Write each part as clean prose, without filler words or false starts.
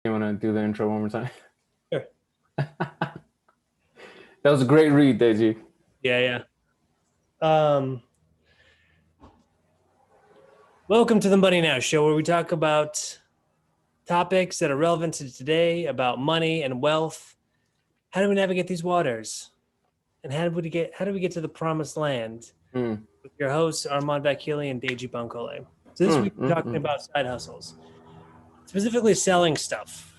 You want to do the intro one more time? Sure. That was a great read, Deji. Yeah. Um, Welcome to the Money Now Show, where we talk about topics that are relevant to today about money and wealth. How do we navigate these waters? And how do we get to the promised land? Mm, With your hosts, Arman Vakili and Deji Bankole. So this week we're talking mm. about side hustles, specifically selling stuff.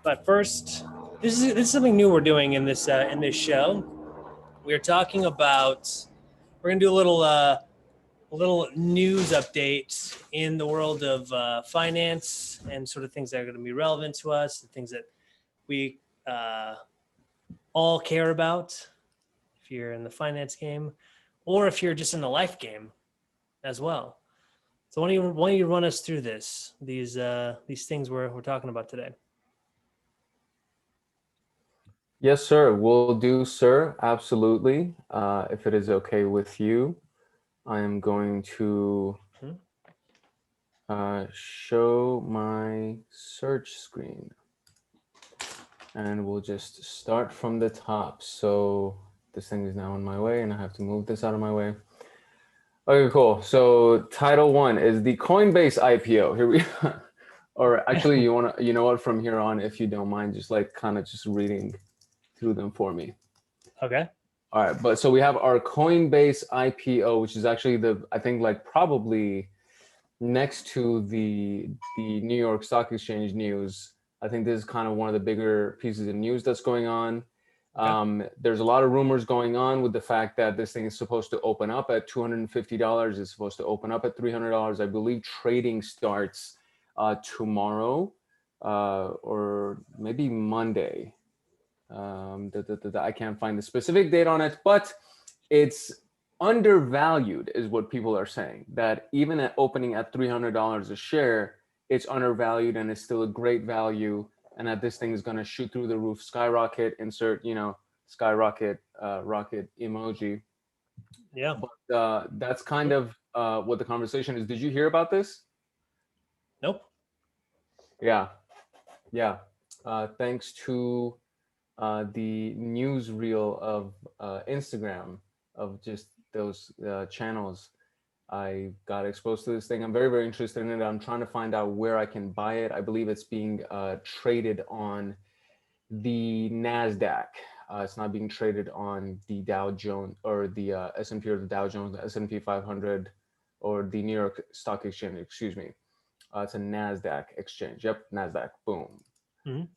But first, this is something new we're doing in this show. We're talking about we're gonna do a little news update in the world of finance and sort of things that are going to be relevant to us, the things that we uh, all care about if you're in the finance game or if you're just in the life game as well. So why don't you run us through these things we're talking about today? Yes, sir. Will do, sir. Absolutely. If it is okay with you, I am going to Hmm? show my search screen. And we'll just start from the top. So this thing is now in my way, and I have to move this out of my way. Okay, cool. So title one is the Coinbase IPO. Here we or actually you know what, from here on, if you don't mind, just like kind of just reading through them for me. Okay. All right, but so we have our Coinbase IPO, which is actually I think like probably next to the New York Stock Exchange news. I think this is kind of one of the bigger pieces of news that's going on. Okay. There's a lot of rumors going on with the fact that this thing is supposed to open up at $250. It's supposed to open up at $300. I believe trading starts tomorrow or maybe Monday. I can't find the specific date on it, but it's undervalued is what people are saying. That even at opening at $300 a share, it's undervalued and it's still a great value, and that this thing is going to shoot through the roof, skyrocket, insert, skyrocket rocket emoji. Yeah. But that's kind of what the conversation is. Did you hear about this? Nope. Yeah, yeah. Thanks to the newsreel of Instagram, of just those channels, I got exposed to this thing. I'm very, very interested in it. I'm trying to find out where I can buy it. I believe it's being traded on the NASDAQ. It's not being traded on the Dow Jones or the S&P, or the Dow Jones, the S&P 500, or the New York Stock Exchange, excuse me. It's a NASDAQ exchange. Yep, NASDAQ. Boom. Mhm.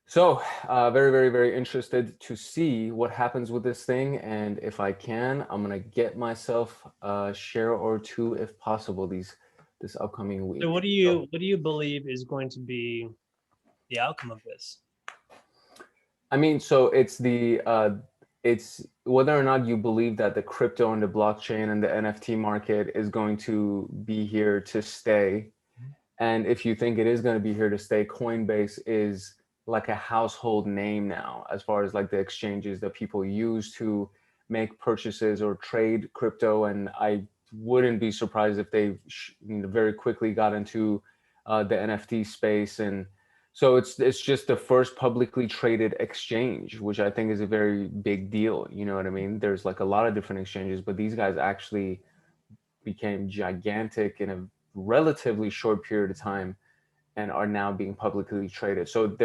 So, very, very, very interested to see what happens with this thing, and if I can, I'm gonna get myself a share or two, if possible, this upcoming So week. what do So, you believe is going to be the outcome of this? I mean, so it's whether or not you believe that the crypto and the blockchain and the NFT market is going to be here to stay. And if you think it is going to be here to stay, Coinbase is like a household name now, as far as like the exchanges that people use to make purchases or trade crypto. And I wouldn't be surprised if they very quickly got into the NFT space. And so it's just the first publicly traded exchange, which I think is a very big deal. You know what I mean? There's like a lot of different exchanges, but these guys actually became gigantic in a relatively short period of time and are now being publicly traded. So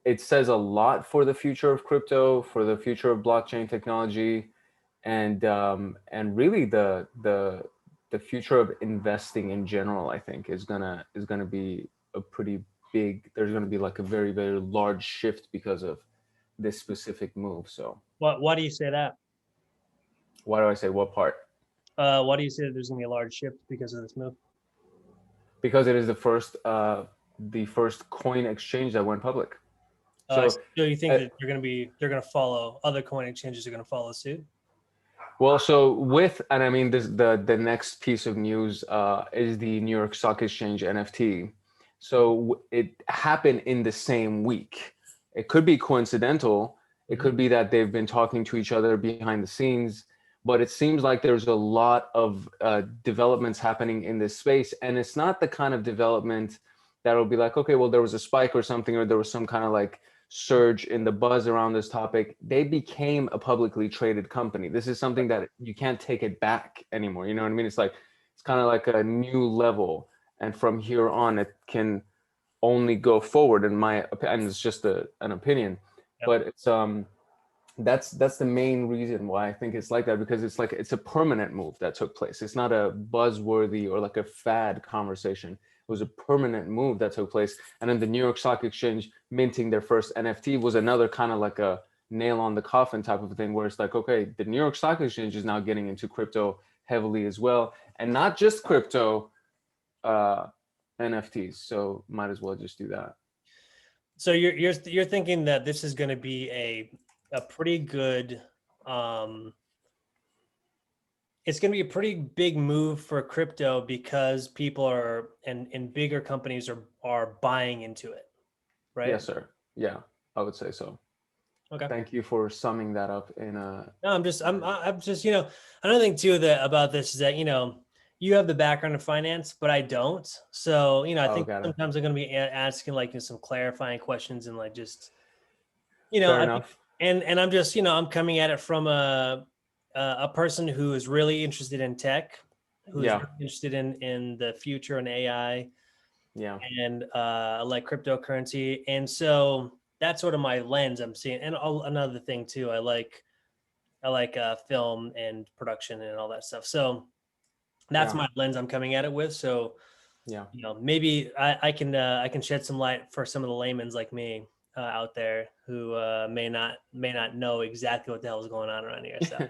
it says a lot for the future of crypto, for the future of blockchain technology, and really the future of investing in general. I think is gonna be a pretty big. There's gonna be like a very, very large shift because of this specific move. So Why do you say that? why do I say what part? Why do you say that there's going to be a large shift because of this move? Because it is the first coin exchange that went public. So, So you think uh, that they're going to follow other coin exchanges are going to follow suit? well, so and I mean, the next piece of news is the New York Stock Exchange NFT. So it happened in the same week. It could be coincidental. It Mhm. could be that they've been talking to each other behind the scenes, but it seems like there's a lot of developments happening in this space, and it's not the kind of development that'll be like, okay, well, there was a spike or something, or there was some kind of like surge in the buzz around this topic. They became a publicly traded company. This is something that you can't take it back anymore. You know what I mean? It's like, it's kind of like a new level. And from here on, it can only go forward in my opinion. And it's just an opinion, Yep. but it's, that's the main reason why I think it's like that, because it's like it's a permanent move that took place. It's not a buzzworthy or like a fad conversation. It was a permanent move that took place. And then the New York Stock Exchange minting their first NFT was another kind of like a nail on the coffin type of thing, where it's like, okay, the New York Stock Exchange is now getting into crypto heavily as well, and not just crypto, NFTs. So might as well just do that. So you're thinking that this is going to be a pretty good, it's going to be a pretty big move for crypto because people are and bigger companies are buying into it, right? Yes, sir. Yeah, I would say so. Okay. Thank you for summing that up in a. No, I'm just, another thing too that about this is that, you have the background in finance, but I don't. So, I Oh, think got it. sometimes I'm going to be asking like some clarifying questions and like just, Fair I think, enough. and I'm just, I'm coming at it from a person who is really interested in tech, who is Yeah, really interested in the future and AI yeah, and like cryptocurrency. And so that's sort of my lens I'm seeing. And another thing too, I like film and production and all that stuff. So that's yeah, my lens I'm coming at it with. So, yeah. maybe I can shed some light for some of the layman's like me out there who may not know exactly what the hell is going on around here. So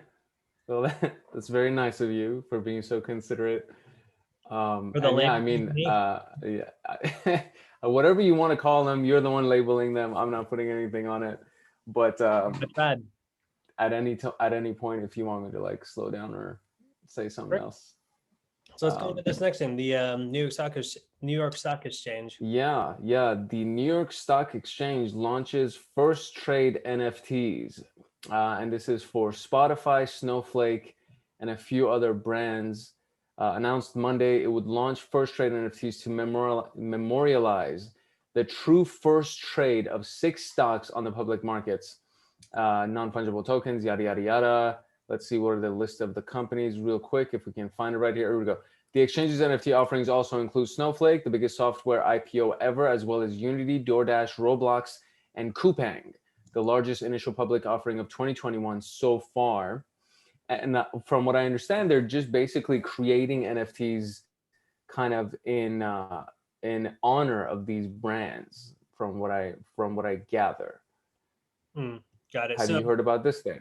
Well, that's very nice of you for being so considerate. for the And yeah, I layman like mean, me, yeah, whatever you want to call them, you're the one labeling them. I'm not putting anything on it. But I tried. at any point, if you want me to like slow down or say something Great. else, So let's go to this next thing, the New York Stock Exchange. yeah, yeah. The New York Stock Exchange launches first trade NFTs. And this is for Spotify, Snowflake, and a few other brands. Announced Monday, it would launch first trade NFTs to memorialize the true first trade of 6 stocks on the public markets, non-fungible tokens, yada, yada, yada. Let's see what are the list of the companies real quick, if we can find it right here. Here we go. The exchange's NFT offerings also include Snowflake, the biggest software IPO ever, as well as Unity, DoorDash, Roblox, and Coupang, the largest initial public offering of 2021 so far. And from what I understand, they're just basically creating NFTs kind of in honor of these brands, from what I gather. Got it. Have So you heard about this thing?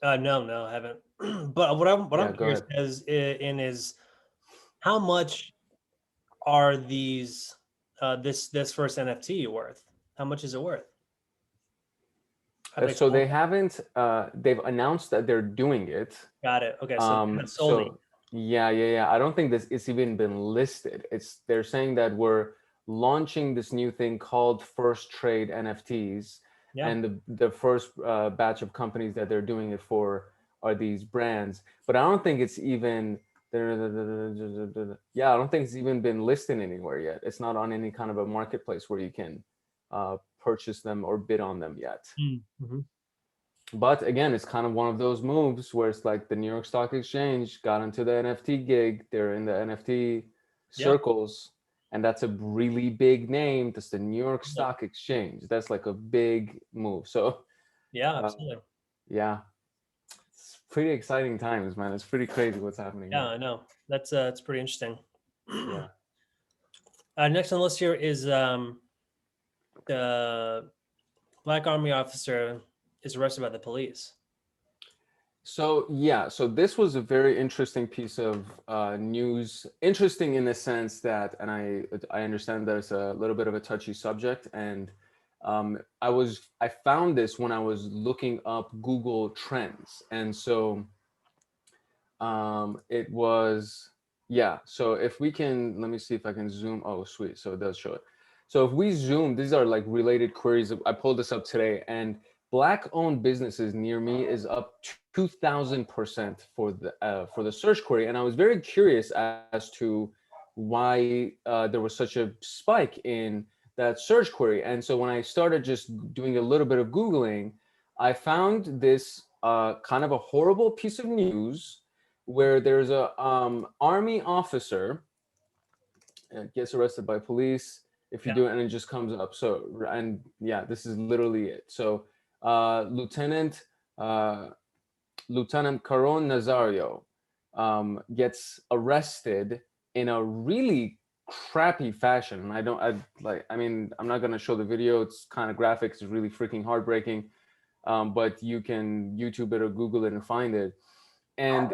no, I haven't. But what I'm Yeah, go curious ahead. is how much are these this first NFT worth? How much is it worth? Have they So sold they it? haven't. They've announced that they're doing it. Got it. Okay, so they haven't sold it. So yeah, yeah, yeah. I don't think this it's even been listed. They're saying that we're launching this new thing called First Trade NFTs, Yeah, and the first batch of companies that they're doing it for are these brands. But I don't think it's even. Yeah, I don't think it's even been listed anywhere yet. It's not on any kind of a marketplace where you can purchase them or bid on them yet. mm-hmm. But again, it's kind of one of those moves where it's like the New York Stock Exchange got into the NFT gig. They're in the NFT Yeah, circles, and that's a really big name. That's the New York yeah, Stock Exchange. That's like a big move. So, yeah, uh, absolutely. yeah, it's pretty exciting times, man. It's pretty crazy what's happening Yeah, here. I know. That's pretty interesting. Yeah. Next on the list here is the Black Army officer is arrested by the police. So yeah, so this was a very interesting piece of news. Interesting in the sense that, and I understand that it's a little bit of a touchy subject, and I found this when I was looking up Google Trends, and so it was, yeah. So if we can, let me see if I can zoom. Oh, sweet. So it does show it. So if we zoom, these are like related queries. I pulled this up today, and Black-owned businesses near me is up 2,000% for the search query, and I was very curious as to why there was such a spike in that search query. And so when I started just doing a little bit of Googling, I found this kind of a horrible piece of news where there's a army officer gets arrested by police if you Yeah. do it, and it just comes up. So, and yeah, this is literally it. So uh, lieutenant uh, Lieutenant Caron Nazario gets arrested in a really crappy fashion. And I mean, I'm not going to show the video. It's kind of graphic. It's really freaking heartbreaking. But you can YouTube it or Google it and find it. And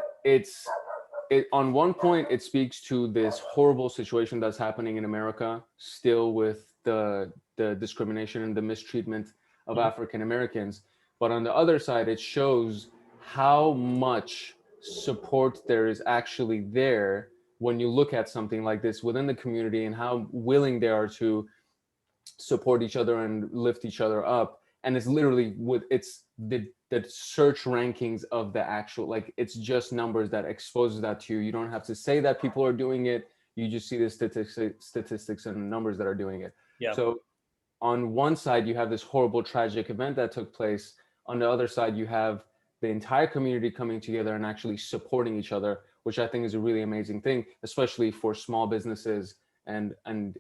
on one point, it speaks to this horrible situation that's happening in America still with the discrimination and the mistreatment of Mhm. African Americans. But on the other side, it shows how much support there is actually there when you look at something like this within the community, and how willing they are to support each other and lift each other up. And it's literally with it's the search rankings of the actual, like, it's just numbers that exposes that to you. You don't have to say that people are doing it. You just see the statistics and numbers that are doing it. Yeah. So on one side you have this horrible tragic event that took place. On the other side you have the entire community coming together and actually supporting each other, which I think is a really amazing thing, especially for small businesses. And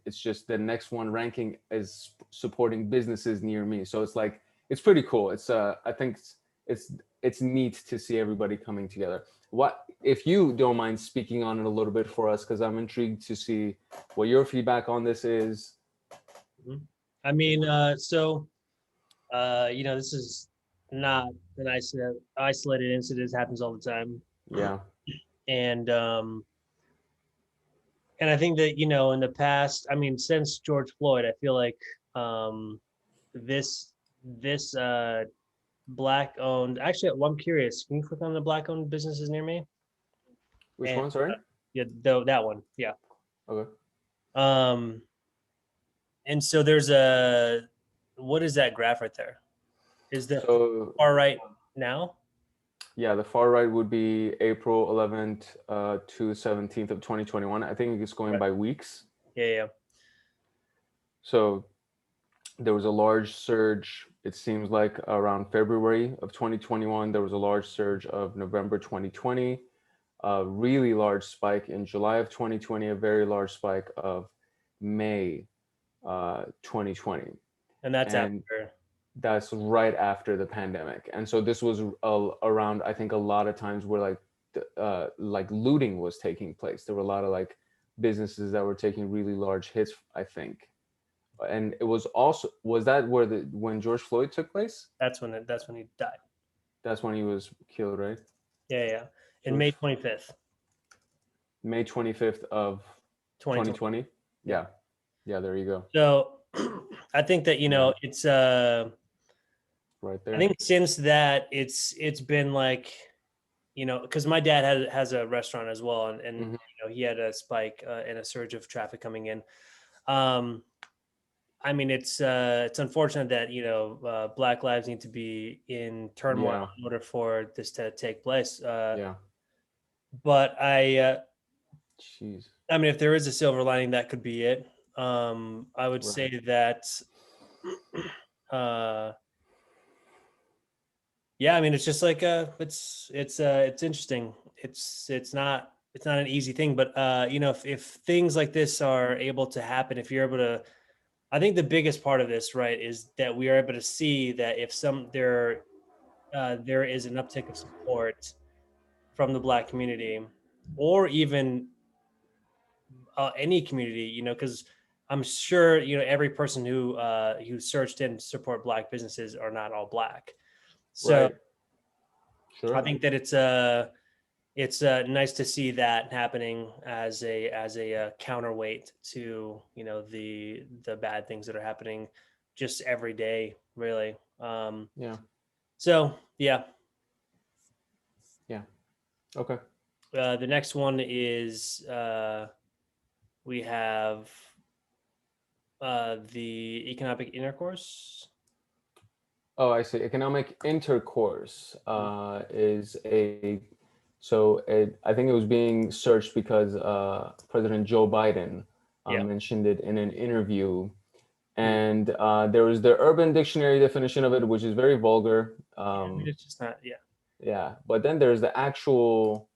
it's just the next one ranking is supporting businesses near me. So it's like, it's pretty cool. It's I think it's it's neat to see everybody coming together. What, if you don't mind speaking on it a little bit for us, because I'm intrigued to see what your feedback on this is. Mhm. I mean, this is not an isolated incident. It happens all the time. Yeah. And and I think that, in the past, I mean, since George Floyd, I feel like um, this black owned. Actually, well, I'm curious. Can you click on the black owned businesses near me? Which And one, sorry? yeah, though that one, yeah. Okay. Um, and so there's a what is that graph right there? Is the So far right now? yeah, the far right would be April 11th to 17th of 2021. I think it's going Right. by weeks. Yeah, yeah. So there was a large surge, it seems like around February of 2021. There was a large surge of November 2020, a really large spike in July of 2020, a very large spike of May 2020. And that's And after. that's right after the pandemic. And so this was around, I think, a lot of times where like looting was taking place. There were a lot of like businesses that were taking really large hits, I think. And it was also, was that where the when George Floyd took place? That's when he died. That's when he was killed, right? Yeah, yeah. In George, May 25th, May 25th of 2020. 2020. Yeah. Yeah. Yeah, there you go. So I think that, Yeah, it's right I there. think since that it's been like, because my dad has a restaurant as well, and Hmm. he had a spike and a surge of traffic coming in. Um, I mean, it's unfortunate that Black lives need to be in turmoil Yeah, in order for this to take place. yeah. But Jeez. I mean, if there is a silver lining, that could be it. I would Right. say that, uh, yeah, I mean, it's just like it's interesting. It's not an easy thing, but if things like this are able to happen, if you're able to, I think the biggest part of this, right, is that we are able to see that if there is an uptick of support from the Black community, or even any community, because I'm sure every person who searched in to support Black businesses are not all Black. So Right. I Sure. think that it's nice to see that happening as a counterweight to the bad things that are happening just every day, really. Yeah. So yeah, Yeah. Okay. the next one is we have the economic intercourse. Oh, I see. Economic intercourse is a So I think it was being searched because President Joe Biden Yeah. mentioned it in an interview, Mhm. and there was the Urban Dictionary definition of it, which is very vulgar. Yeah. I mean, it's just not. Yeah. Yeah, but then there's the actual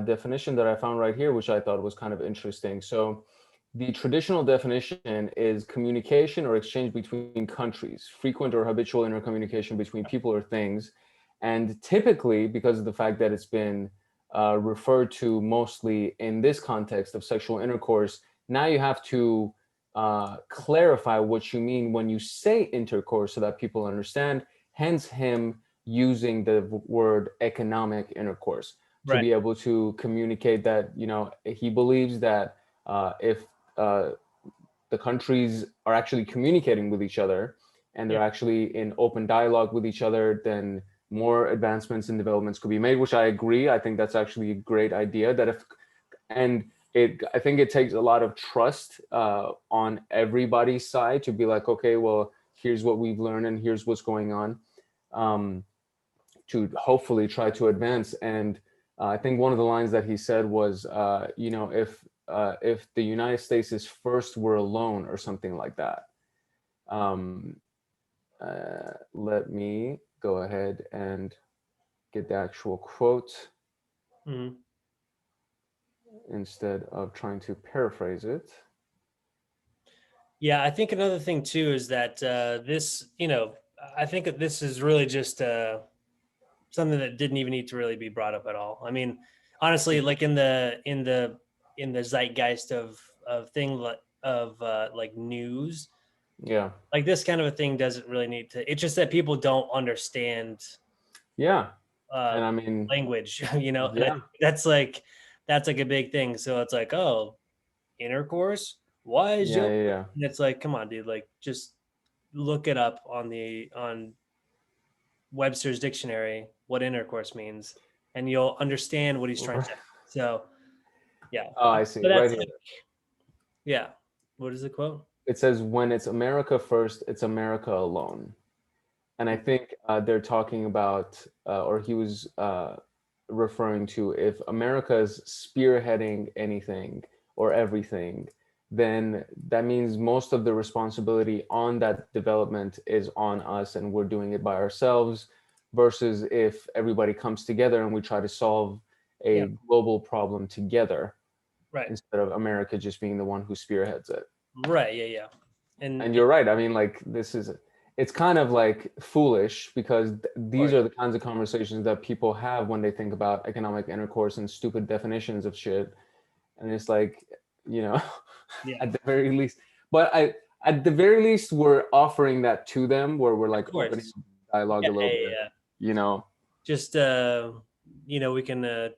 definition that I found right here, which I thought was kind of interesting. So, the traditional definition is communication or exchange between countries, frequent or habitual intercommunication between people or things. And typically, because of the fact that it's been referred to mostly in this context of sexual intercourse, now you have to clarify what you mean when you say intercourse so that people understand. Hence, him using the word economic intercourse to Right. be able to communicate that he believes that if uh, the countries are actually communicating with each other and Yeah. they're actually in open dialogue with each other, then more advancements and developments could be made, which I agree. I think that's actually a great idea. That if and it, I think it takes a lot of trust on everybody's side to be like, okay, well, here's what we've learned and here's what's going on. Um, to hopefully try to advance. And I think one of the lines that he said was, if the United States is first, we're alone, or something like that. Um, Let me go ahead and get the actual quote Mhm. instead of trying to paraphrase it. Yeah. I think another thing too is that this, I think that this is really just something that didn't even need to really be brought up at all. I mean, honestly, like in the zeitgeist of thing of like news, Yeah, like this kind of a thing doesn't really need to. It's just that people don't understand yeah, uh and I mean, language, and I yeah, think that's like a big thing. So it's like, oh, intercourse, why is yeah, your yeah, yeah. and it's like, come on, dude, like just look it up on Webster's dictionary what intercourse means, and you'll understand what he's trying to say. So yeah, Oh, I see. but Right that's here. like, yeah. What is the quote? It says, "When it's America first, it's America alone." And I think they're talking about, or he was referring to, if America is spearheading anything or everything, then that means most of the responsibility on that development is on us, and we're doing it by ourselves. Versus if everybody comes together and we try to solve Yeah, a global problem together, right, instead of America just being the one who spearheads it. right, yeah, yeah, and And you're right. I mean, like, it's kind of like foolish because of these course, are the kinds of conversations that people have when they think about economic intercourse and stupid definitions of shit. And it's like, you know, yeah, at the very least, but at the very least, we're offering that to them where we're of like opening course, dialogue yeah, a little yeah, bit, yeah. you know? Just we can uh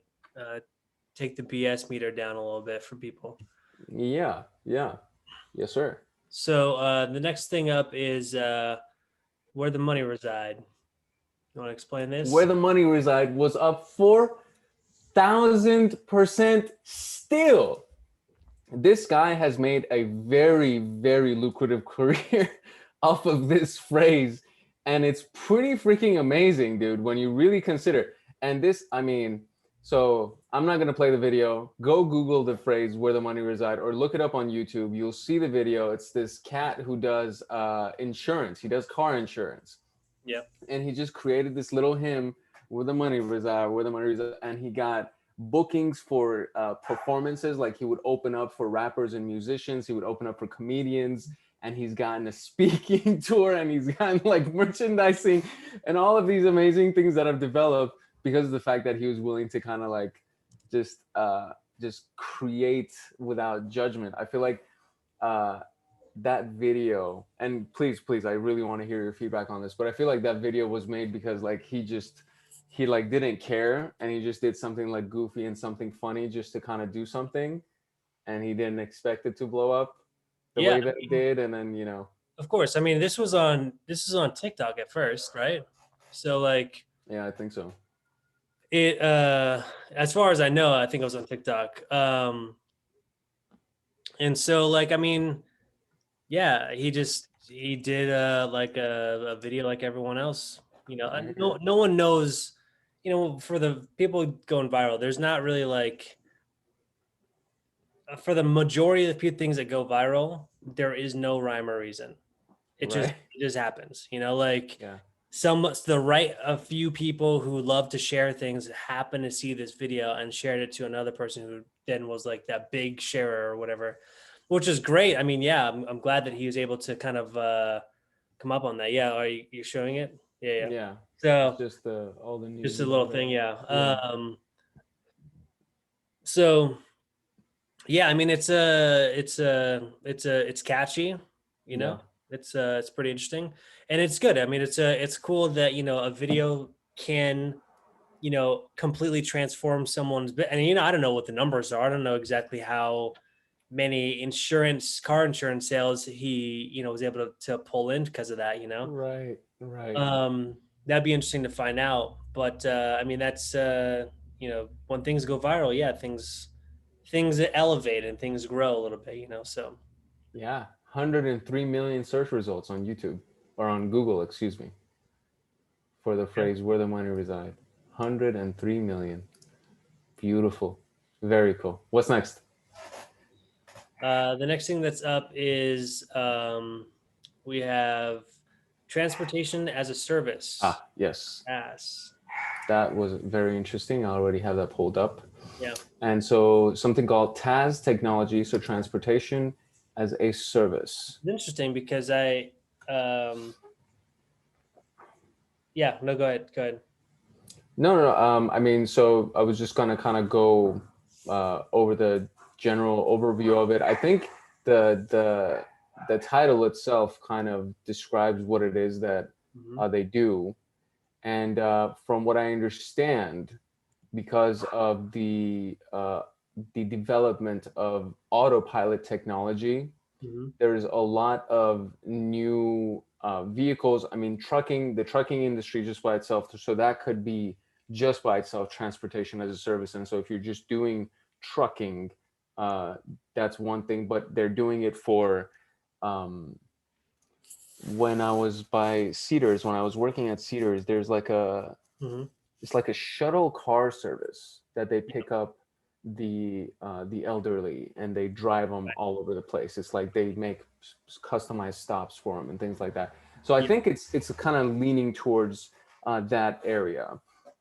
take the BS meter down a little bit for people. Yeah, yeah, yes, sir. So the next thing up is where the money reside. You want to explain Where this? the money reside was up 4,000% still. This guy has made a very, very lucrative career off of this phrase. And it's pretty freaking amazing, dude, when you really consider. And this, I mean, so I'm not going to play the video. Go Google the phrase where the money reside or look it up on YouTube. You'll see the video. It's this cat who does insurance, he does car insurance. Yeah. And he just created this little hymn, where the money reside, where the money reside. And he got bookings for performances. Like, he would open up for rappers and musicians, he would open up for comedians, and he's gotten a speaking tour, and he's gotten like merchandising and all of these amazing things that have developed because of the fact that he was willing to kind of like just just create without judgment. I feel like uh that video, and please, I really want to hear your feedback on this, but I feel like that video was made because like he like didn't care, and he just did something like goofy and something funny just to kind of do something, and he didn't expect it to blow up the Yeah, way I that it mean, did. And then of course. I mean, this is on TikTok at first, right? So like yeah, I think so. it as far as I know, I think it was on TikTok. And so like I mean, yeah, he did like a video like everyone else. Right No here. no one knows, for the people going viral, there's not really like for the majority of the few things that go viral, there is no rhyme or reason. It just Right. it just happens. Like Yeah. the right a few people who love to share things happen to see this video and shared it to another person who then was like that big sharer or whatever, which is great. I mean, yeah, I'm glad that he was able to kind of come up on that. Yeah, are you showing it? Yeah, yeah. Yeah. It's So just all the just news a and little all thing, that. yeah. Yeah. So yeah, I mean it's catchy, you know. Yeah. It's pretty interesting and it's good. I mean it's cool that a video can completely transform and I don't know what the numbers are. I don't know exactly how many car insurance sales he was able to pull in because of that. Right. Right. um that'd be interesting to find out, but I mean that's when things go viral, yeah, things elevate and things grow a little bit. So Yeah. 103 million search results on YouTube or on Google, excuse me, for the yeah. phrase "where the money reside." 103 million. Beautiful. Very cool. What's next? The next thing that's up is we have transportation as a service. Ah, yes. As That was very interesting. I already have that pulled up. Yeah, And so something called TAS technology, so transportation as a service. it's interesting because um, yeah, no, go ahead. No, no, no. I mean, so I was just gonna kind of go over the general overview of it. I think the the the title itself kind of describes what it is that Hmm. they do. And from what I understand, because of the development of autopilot technology, Hmm. there's a lot of new vehicles. I mean, the trucking industry just by itself, so that could be just by itself transportation as a service. And so if you're just doing trucking, uh, that's one thing, but they're doing it for um, when I was by Cedars, when I was working at Cedars, there's like Hmm. it's like a shuttle car service that they pick up the elderly and they drive them all over the place. It's like they make customized stops for them and things like that. So I Yeah, think it's kind of leaning towards that area.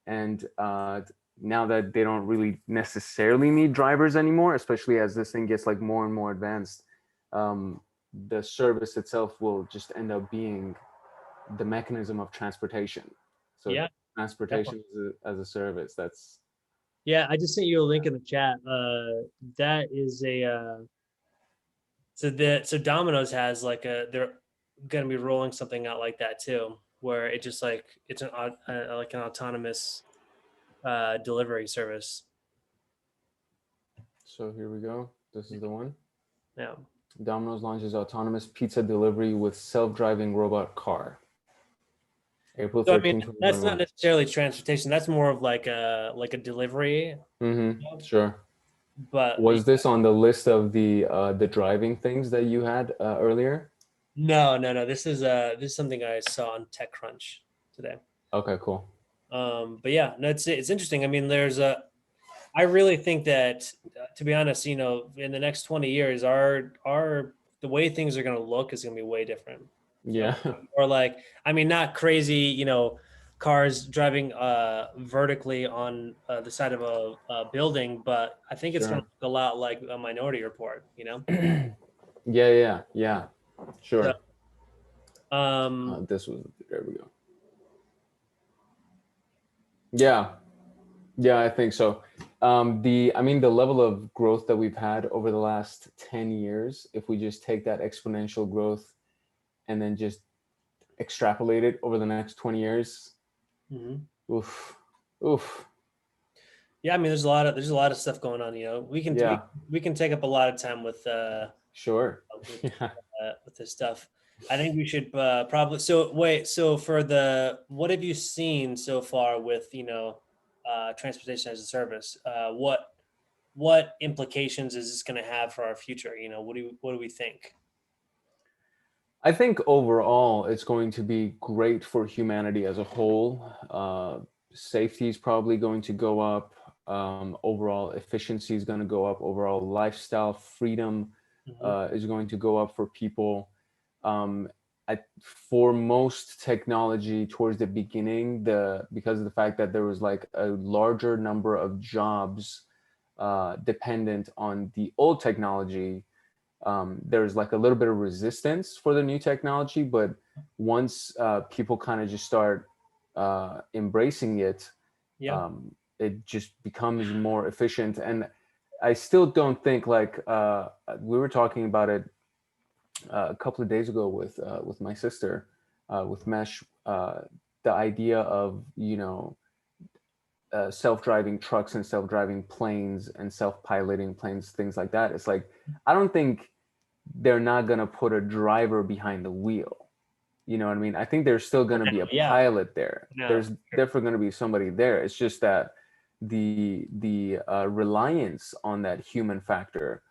And now that they don't really necessarily need drivers anymore, especially as this thing gets like more and more advanced, um, the service itself will just end up being the mechanism of transportation. So yeah, definitely. transportation as a service. That's Yeah, I just sent you a link in the chat. That is a so Domino's has like they're gonna be rolling something out like that too, where it just like it's like an autonomous delivery service. so here we go. This is the one. Yeah. Domino's launches autonomous pizza delivery with self-driving robot car. April So I mean, 13, that's not 2021. necessarily transportation. That's more of like a delivery. Mm-hmm. Sure. But Was this on the list of the driving things that you had earlier? no, no, no. This is something I saw on TechCrunch today. Okay, cool. But yeah, no, it's interesting. I mean, I really think that to be honest, in the next 20 years, our the way things are going to look is going to be way different. Yeah. Or like, I mean, not crazy, cars driving vertically on the side of a building, but I think it's going to Sure. look a lot like a Minority Report. Yeah, yeah, yeah. So, Sure. um, This was there we go. Yeah, yeah, I think so. I mean, the level of growth that we've had over the last 10 years, if we just take that exponential growth and then just extrapolate it over the next 20 years, mhm. oof, oof, Yeah, I mean, there's a lot of stuff going on. We can yeah, we can take up a lot of time sure. with Yeah. with this stuff. I think we should probably. So wait, so what have you seen so far with transportation as a service? What implications is this going to have for our future? What do we think? I think overall it's going to be great for humanity as a whole, safety is probably going to go up. Overall efficiency is going to go up. Overall lifestyle freedom Hmm. is going to go up for people. Um, for most technology towards the beginning, because of the fact that there was like a larger number of jobs dependent on the old technology, there's like a little bit of resistance for the new technology. But once people kind of just start embracing it, Yeah. it just becomes more efficient. And I still don't think like we were talking about it a couple of days ago with my sister, with Mesh, the idea of self-driving trucks and self-driving planes and self-piloting planes, things like that. It's like I don't think they're not gonna put a driver behind the wheel. You know what I mean? I think there's still gonna be a Yeah. pilot there. No. There's definitely gonna be somebody there. It's just that the reliance on that human factor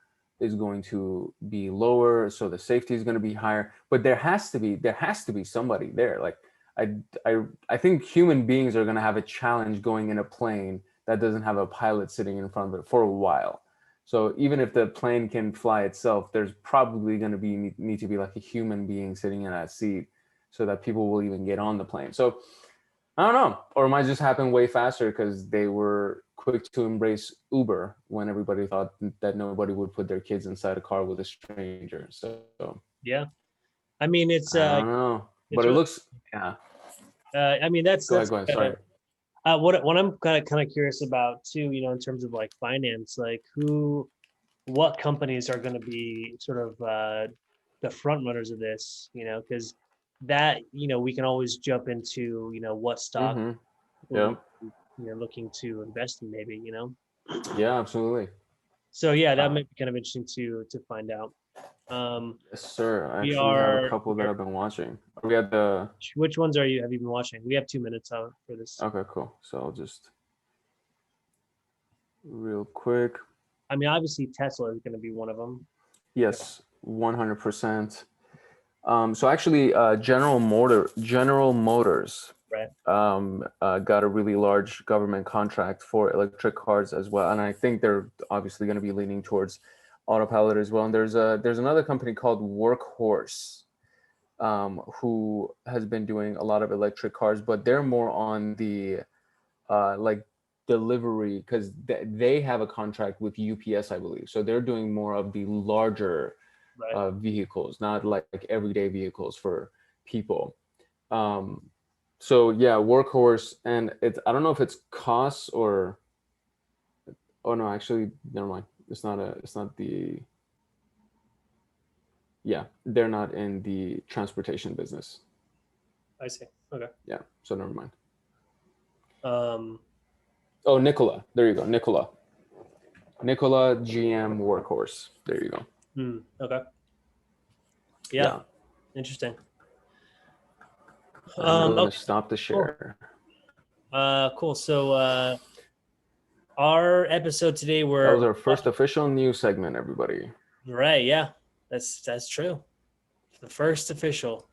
is going to be lower, so the safety is going to be higher. But there has to be somebody there. Like I I think human beings are going to have a challenge going in a plane that doesn't have a pilot sitting in front of it for a while. So even if the plane can fly itself, there's probably going to be need to be like a human being sitting in that seat so that people will even get on the plane. So I don't know. Or it might just happen way faster because they were quick to embrace Uber when everybody thought that nobody would put their kids inside a car with a stranger. So Yeah. I mean, I don't know. But it's it really, looks, yeah. I mean, that's, Go ahead, that's go ahead. kind Sorry. of, what I'm kind of curious about too, in terms of like finance, like what companies are going to be sort of, the front runners of this, because that, we can always jump into, what stock Mm-hmm. we'll Yeah. be, looking to invest in maybe. Yeah, absolutely. So yeah, that Uh, might be kind of interesting to find out. Um, yes, sir. I we actually have a are, couple that I've been watching. Are we at the, which ones have you been watching? We have 2 minutes out for this. okay, cool. So I'll just real quick. I mean, obviously Tesla is going to be one of them. Yes, 100%. So actually, General Motors Right. got a really large government contract for electric cars as well, and I think they're obviously going to be leaning towards autopilot as well. And there's another company called Workhorse, who has been doing a lot of electric cars, but they're more on the like delivery because they have a contract with UPS, I believe. So they're doing more of the larger Right. vehicles, not like everyday vehicles for people. Um, so yeah, Workhorse, and it's I don't know if it's costs or oh no, actually never mind. It's not the yeah, they're not in the transportation business. I see. Okay. Yeah, so never mind. Um, Oh, Nikola. There you go. Nikola GM Workhorse. There you go. okay. Yeah. Yeah. Interesting. I'm going to Okay. stop the Cool. share. Cool. So, our episode today, That was we're our first official news segment, everybody. right. Yeah, that's true. The first official.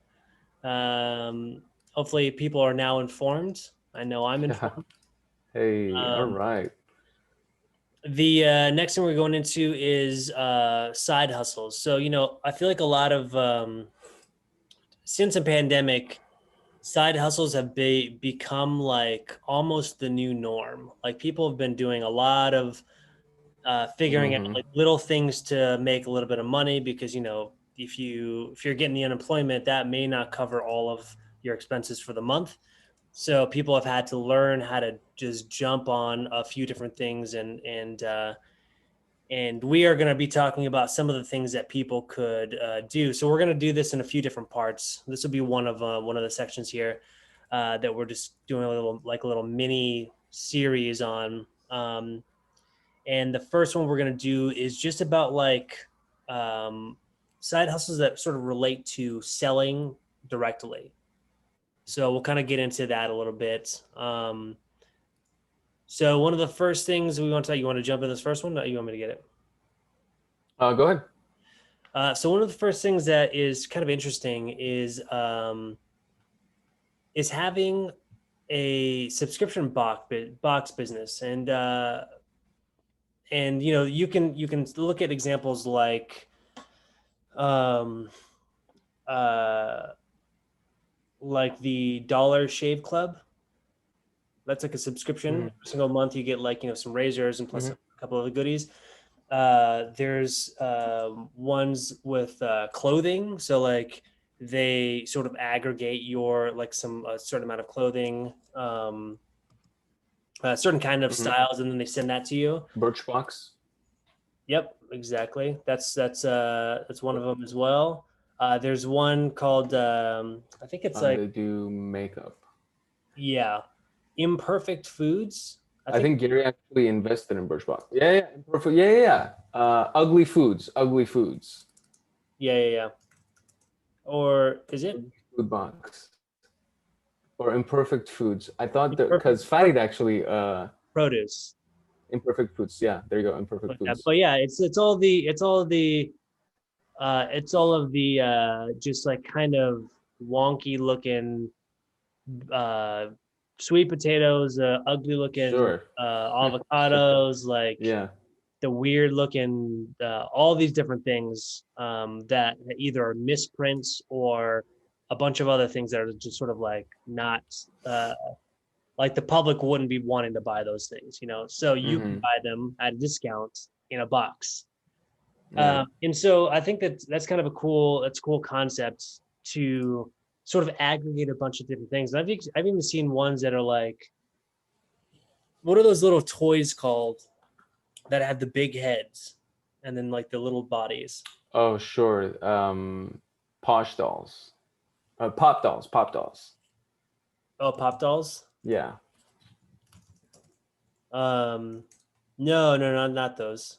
Hopefully people are now informed. I know I'm Yeah. informed. Hey, all Um, right. the next thing we're going into is side hustles. So, I feel like a lot of since the pandemic, side hustles have become like almost the new norm. Like people have been doing a lot of figuring out Mm-hmm. like little things to make a little bit of money because if you're getting the unemployment, that may not cover all of your expenses for the month. So people have had to learn how to just jump on a few different things, and we are going to be talking about some of the things that people could do. So we're going to do this in a few different parts. This will be one of the sections here that we're just doing a little mini series on. And the first one we're going to do is just about like um, side hustles that sort of relate to selling directly. So we'll kind of get into that a little bit. So one of the first things we want to tell you, want to jump in this first one? Or you want me to get it? Go ahead. So one of the first things that is kind of interesting is having a subscription box business, and you can look at examples um uh like the Dollar Shave Club. That's like a subscription. Mhm. Every single month you get some razors and plus Mhm. a couple of the goodies. There's ones with clothing, so like they sort of aggregate your like some a certain amount of clothing, a certain kind of Mhm. styles, and then they send that to you. Birchbox. Yep, exactly. That's one of them as well. There's one called I think it's like, They do makeup. yeah, Imperfect Foods. I I think, think Gary actually invested in Birchbox. Yeah, yeah, perfect. Yeah, yeah, yeah. Ugly Foods, Ugly Foods, yeah, yeah, yeah. Or is it Ugly Food Box, or Imperfect Foods. I thought that Imperfect because Fatty actually Produce? Imperfect Foods. Yeah, there you go, Imperfect Like that. Foods. But yeah, it's all of the just like kind of wonky looking uh sweet potatoes, ugly looking Sure. Sure. avocados, like Yeah. the weird looking all these different things that either are misprints or a bunch of other things that are just sort of like not like the public wouldn't be wanting to buy those things, so you can Mm-hmm. buy them at a discount in a box. Yeah. And so I think that's kind of that's a cool concept to sort of aggregate a bunch of different things. And I've even seen ones that are like, what are those little toys called that have the big heads and then like the little bodies? Oh, sure. Posh dolls. Pop dolls. Pop dolls. Oh, pop dolls. Yeah. Um, no, no, no, not those.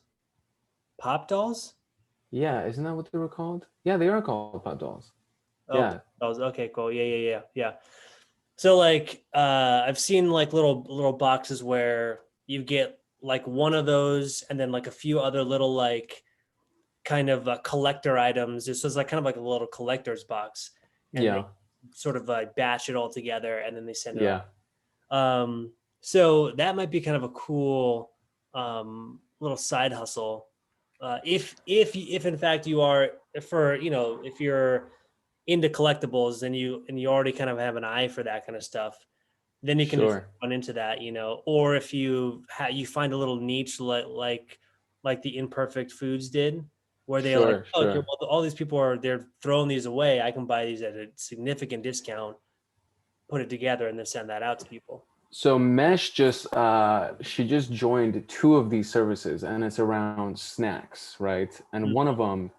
Pop dolls. Yeah. Isn't that what they were called? Yeah, they are called pop dolls. Oh, pop Yeah. dolls. Okay, cool. Yeah, yeah, yeah, yeah. So like I've seen like little boxes where you get like one of those and then like a few other little like kind of collector items. This was like kind of like a little collector's box, and they Yeah. sort of like batch it all together and then they send it off. Yeah. So that might be kind of a cool little side hustle. If in fact you are, for if you're into collectibles and you already kind of have an eye for that kind of stuff, then you can just Sure. run into that, or if you find a little niche like the Imperfect Foods did, where they're like, Sure. oh, okay, Sure. well, all these people they're throwing these away, I can buy these at a significant discount, put it together, and then send that out to people. So Mesh just she just joined two of these services, and it's around snacks, right? And one Mhm. of them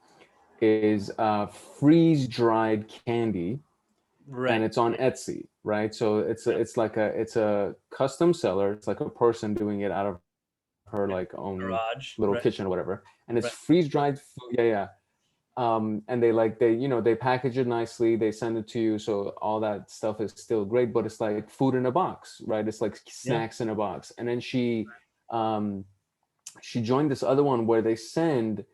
is freeze dried candy, and Right. it's on Etsy, right? So Yep. it's a custom seller. It's like a person doing it out of her Yep. like own Garage. little Right. kitchen or whatever, and it's Right. freeze dried food. Yeah, yeah. And they package it nicely, they send it to you, so all that stuff is still great, but it's like food in a box, right? It's like Yeah. snacks in a box. And then um she joined this other one where they send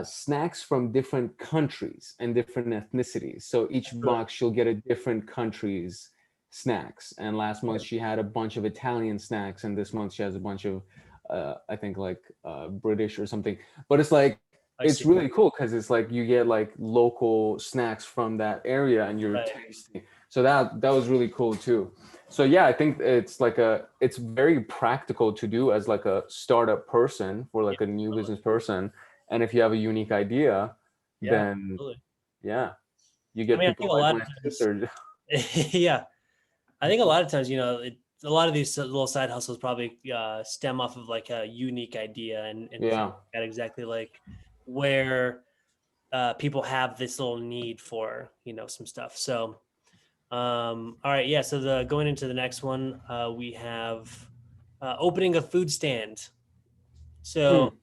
snacks from different countries and different ethnicities, so each Really. box she'll get a different country's snacks. And last month Yeah. she had a bunch of Italian snacks, and this month she has a bunch of I think like British or something. But it's like I it's see. really cool because it's like you get like local snacks from that area and you're Right. tasting. So that was really cool too. So yeah, I think it's very practical to do as like a startup person, for Yeah. like a new Totally. business person. And if you have a unique idea, Yeah. then Totally. yeah, you I get mean, I people think a like lot my of times, sister. yeah, I think a lot of times, a lot of these little side hustles probably stem off of like a unique idea and Yeah. at exactly like where people have this little need for, some stuff. So, all right, yeah. So going into the next one, we have opening a food stand. Hmm. So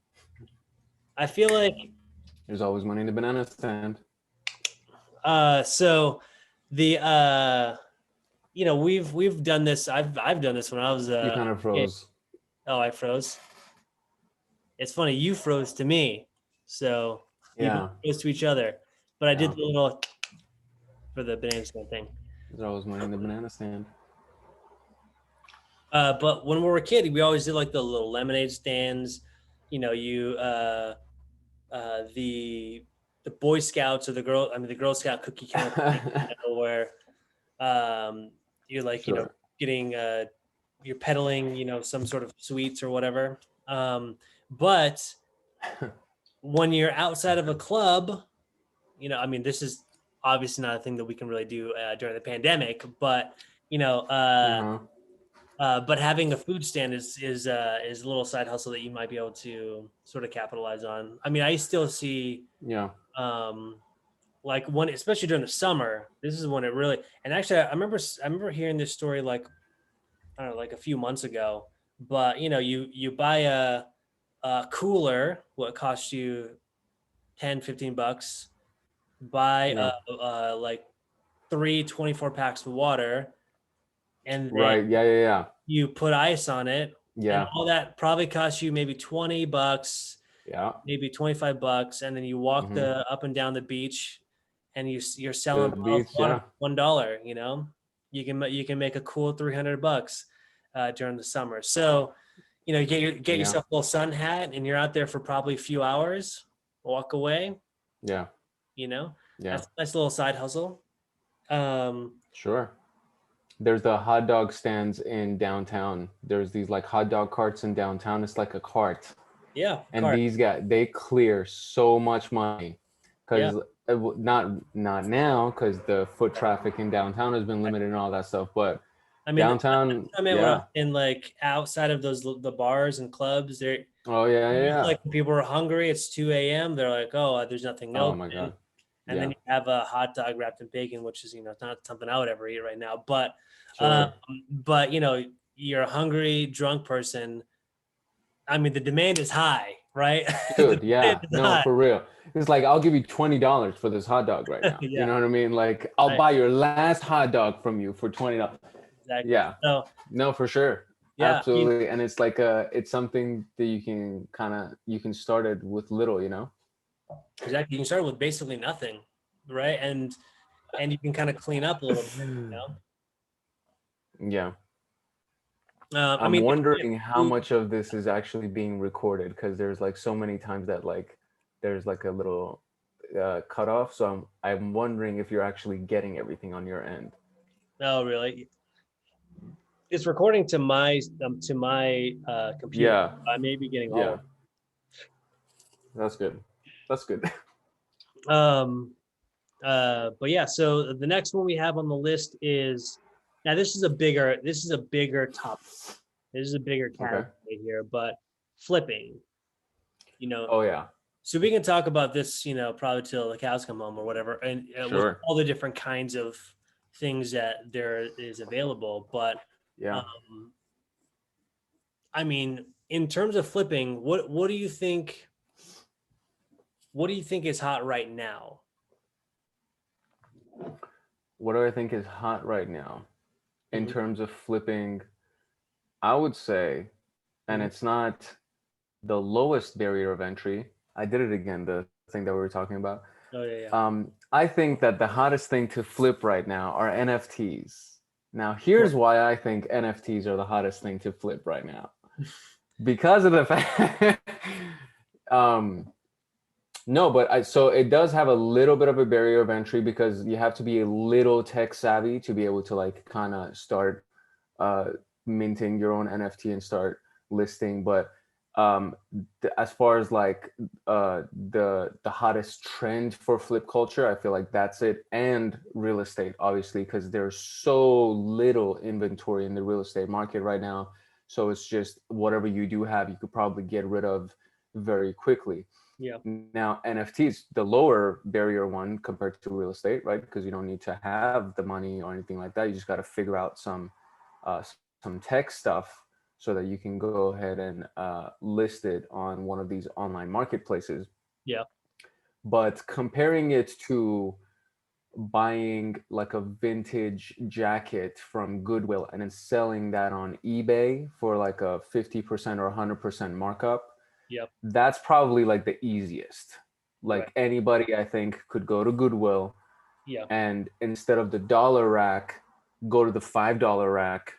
I feel like, There's always money in the banana stand. so the we've done this. I've done this when I was You a kind of kid. froze. Oh, I froze. It's funny, you froze to me, so we both Yeah. froze to each other. But I did Yeah. the little for the banana stand thing. There's always money in the banana stand. But when we were a kid, we always did like the little lemonade stands. You know, the Boy Scouts or the Girl Scout cookie kind of thing, you know, where you're like, Sure. getting you're peddling, some sort of sweets or whatever. But when you're outside of a club, this is obviously not a thing that we can really do during the pandemic, but you know, uh, Uh-huh. but having a food stand is a little side hustle that you might be able to sort of capitalize on. I mean, I still see Yeah. um, like when, especially during the summer, this is when it really. And actually, I remember hearing this story like I don't know, like a few months ago. But you buy a cooler, what costs you 10-15 bucks. Buy Yeah. like 3 24 packs of water, and then Right. Yeah. Yeah. Yeah. you put ice on it, and Yeah. all that probably costs you maybe 20 bucks, Yeah. maybe 25 bucks, and then you walk Mm-hmm. the up and down the beach, and you're To selling the bottled beach. water Yeah. for $1. You can make a cool $300 during the summer. So get Yeah. yourself a little sun hat, and you're out there for probably a few hours. Walk away. Yeah. You know Yeah. that's a nice little side hustle. Um, Sure. There's the hot dog stands in downtown. There's these like hot dog carts in downtown. It's like a cart, yeah, and cart. these guys they clear so much money Yeah, because not now because the foot traffic in downtown has been limited and all that stuff. But I mean, downtown, I mean, when I was yeah. in like outside of the bars and clubs, there Oh yeah, yeah, it's yeah. like when people are hungry. It's 2 a.m. They're like, "Oh, there's nothing Oh my open," god. and then Yeah. you have a hot dog wrapped in bacon, which is it's not something I would ever eat right now. Um, Sure. but you're a hungry drunk person. I mean, the demand is high, right? The Dude, demand yeah. is No, high. for real. It's like I'll give you $20 for this hot dog right now. You Yeah, know what I mean? Like I'll right, buy your last hot dog from you for $20. exactly. Yeah. So No, for sure. yeah, I mean, Absolutely. And it's like it's something that you can start it with little, you know? exactly. You can start with basically nothing, right? And you can kind of clean up a little bit. Yeah. I I'm mean, wondering how food, much of this is actually being recorded because there's like so many times that like there's like a little cutoff. So I'm wondering if you're actually getting everything on your end. no, really, it's recording to my computer. Yeah. I may be getting all Yeah. of That's good. That's good. it. But yeah, so the next one we have on the list is now this is a bigger topic. This is a bigger Okay. category here, but flipping. You know, Oh yeah. so we can talk about this. Probably till the cows come home or whatever, and with Sure. all the different kinds of things that there is available. But Yeah. um, I mean, in terms of flipping, what do you think? What do you think is hot right now? What do I think is hot right now in Mhm, terms of flipping? I would say, and mhm. it's not the lowest barrier of entry. I did it again, the thing that we were talking about. Oh yeah, yeah. I think that the hottest thing to flip right now are NFTs. Now, Sure. here's why I think NFTs are the hottest thing to flip right now. Because of the fact, um, no, but so it does have a little bit of a barrier of entry because you have to be a little tech savvy to be able to like kind of start uh, minting your own NFT and start listing. But um, as far as like the hottest trend for flip culture, I feel like that's it, and real estate, obviously, because there's so little inventory in the real estate market right now. So it's just whatever you do have, you could probably get rid of very quickly. Yeah. Now, NFTs, the lower barrier one compared to real estate, right? Because you don't need to have the money or anything like that. You just got to figure out some tech stuff so that you can go ahead and list it on one of these online marketplaces. Yeah. But comparing it to buying like a vintage jacket from Goodwill and then selling that on eBay for like a 50% or 100% markup, Yep. that's probably like the easiest. Right. Like anybody, I think, could go to Goodwill Yeah. and instead of the dollar rack, go to the $5 rack,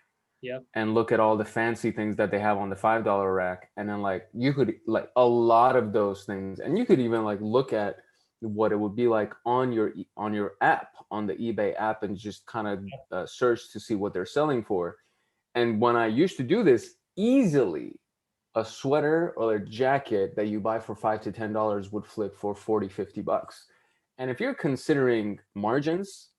Yeah. and look at all the fancy things that they have on the $5 rack, and then like you could like a lot of those things, and you could even like look at what it would be like on your app, on the eBay app, and just kind of search to see what they're selling for. And when I used to do this, easily a sweater or a jacket that you buy for $5 to $10 would flip for 40, $50. And if you're considering margins,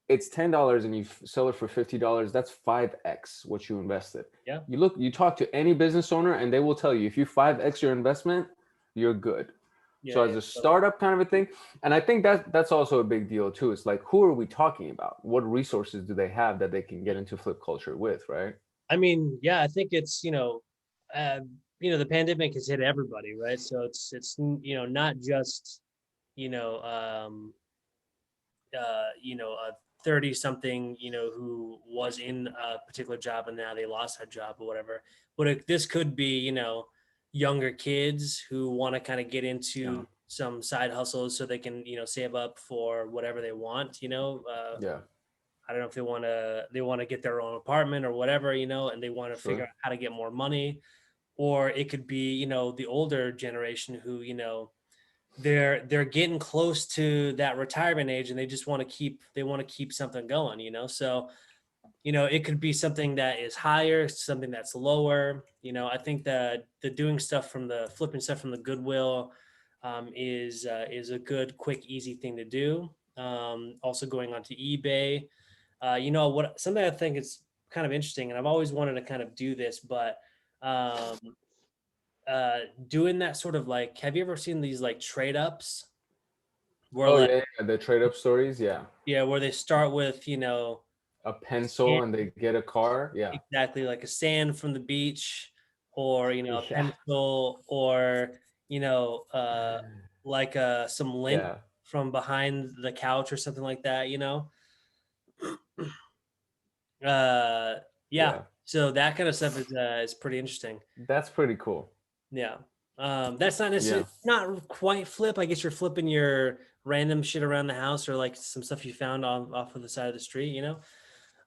it's $10 and you sell it for $50. That's 5x what you invested. Yeah. You talk to any business owner and they will tell you if you 5x your investment, you're good. Yeah. So as Yeah. a So, startup kind of a thing, and I think that's also a big deal too. It's like, who are we talking about? What resources do they have that they can get into flip culture with, right? I mean, yeah, I think it's, uh, the pandemic has hit everybody, right? So it's not just, you know, um, a 30 something, who was in a particular job and now they lost that job or whatever. But this could be, younger kids who want to kind of get Yeah. into some side hustles so they can, save up for whatever they want, Yeah. I don't know if they want to get their own apartment or whatever, and they want to figure Sure. out how to get more money. Or it could be, the older generation who, they're getting close to that retirement age and they just want to keep something going, so it could be something that is higher, something that's lower. I think that the doing stuff from the flipping stuff from the Goodwill is a good, quick, easy thing to do. Also going onto eBay, what something I think is kind of interesting, and I've always wanted to kind of do this, but um, doing that sort of like, have you ever seen these like trade ups where Oh like, yeah, yeah, the trade up stories. Yeah, yeah, where they start with, a a sand, pencil and they get a car. Yeah. exactly, like a sand from the beach, or a Yeah. pencil, or like some lint Yeah. from behind the couch or something like that. Uh, yeah. Yeah. So that kind of stuff is pretty interesting. That's pretty cool. Yeah. That's not Yeah. necessarily not quite flip. I guess you're flipping your random shit around the house or like some stuff you found on off of the side of the street.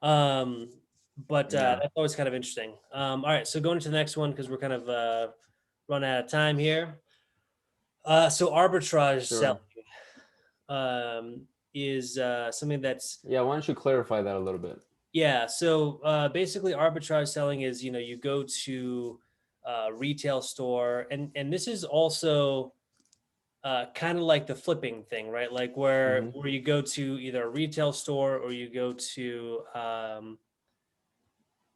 Um, but Yeah. that's always kind of interesting. All right, so going to the next one because we're kind of running out of time here. So arbitrage selling Sure. is something that's, Yeah. Why don't you clarify that a little bit? yeah. So basically, arbitrage selling is, you go to a retail store, and this is also kind of like the flipping thing, right? Like where Mm-hmm. where you go to either a retail store or you go to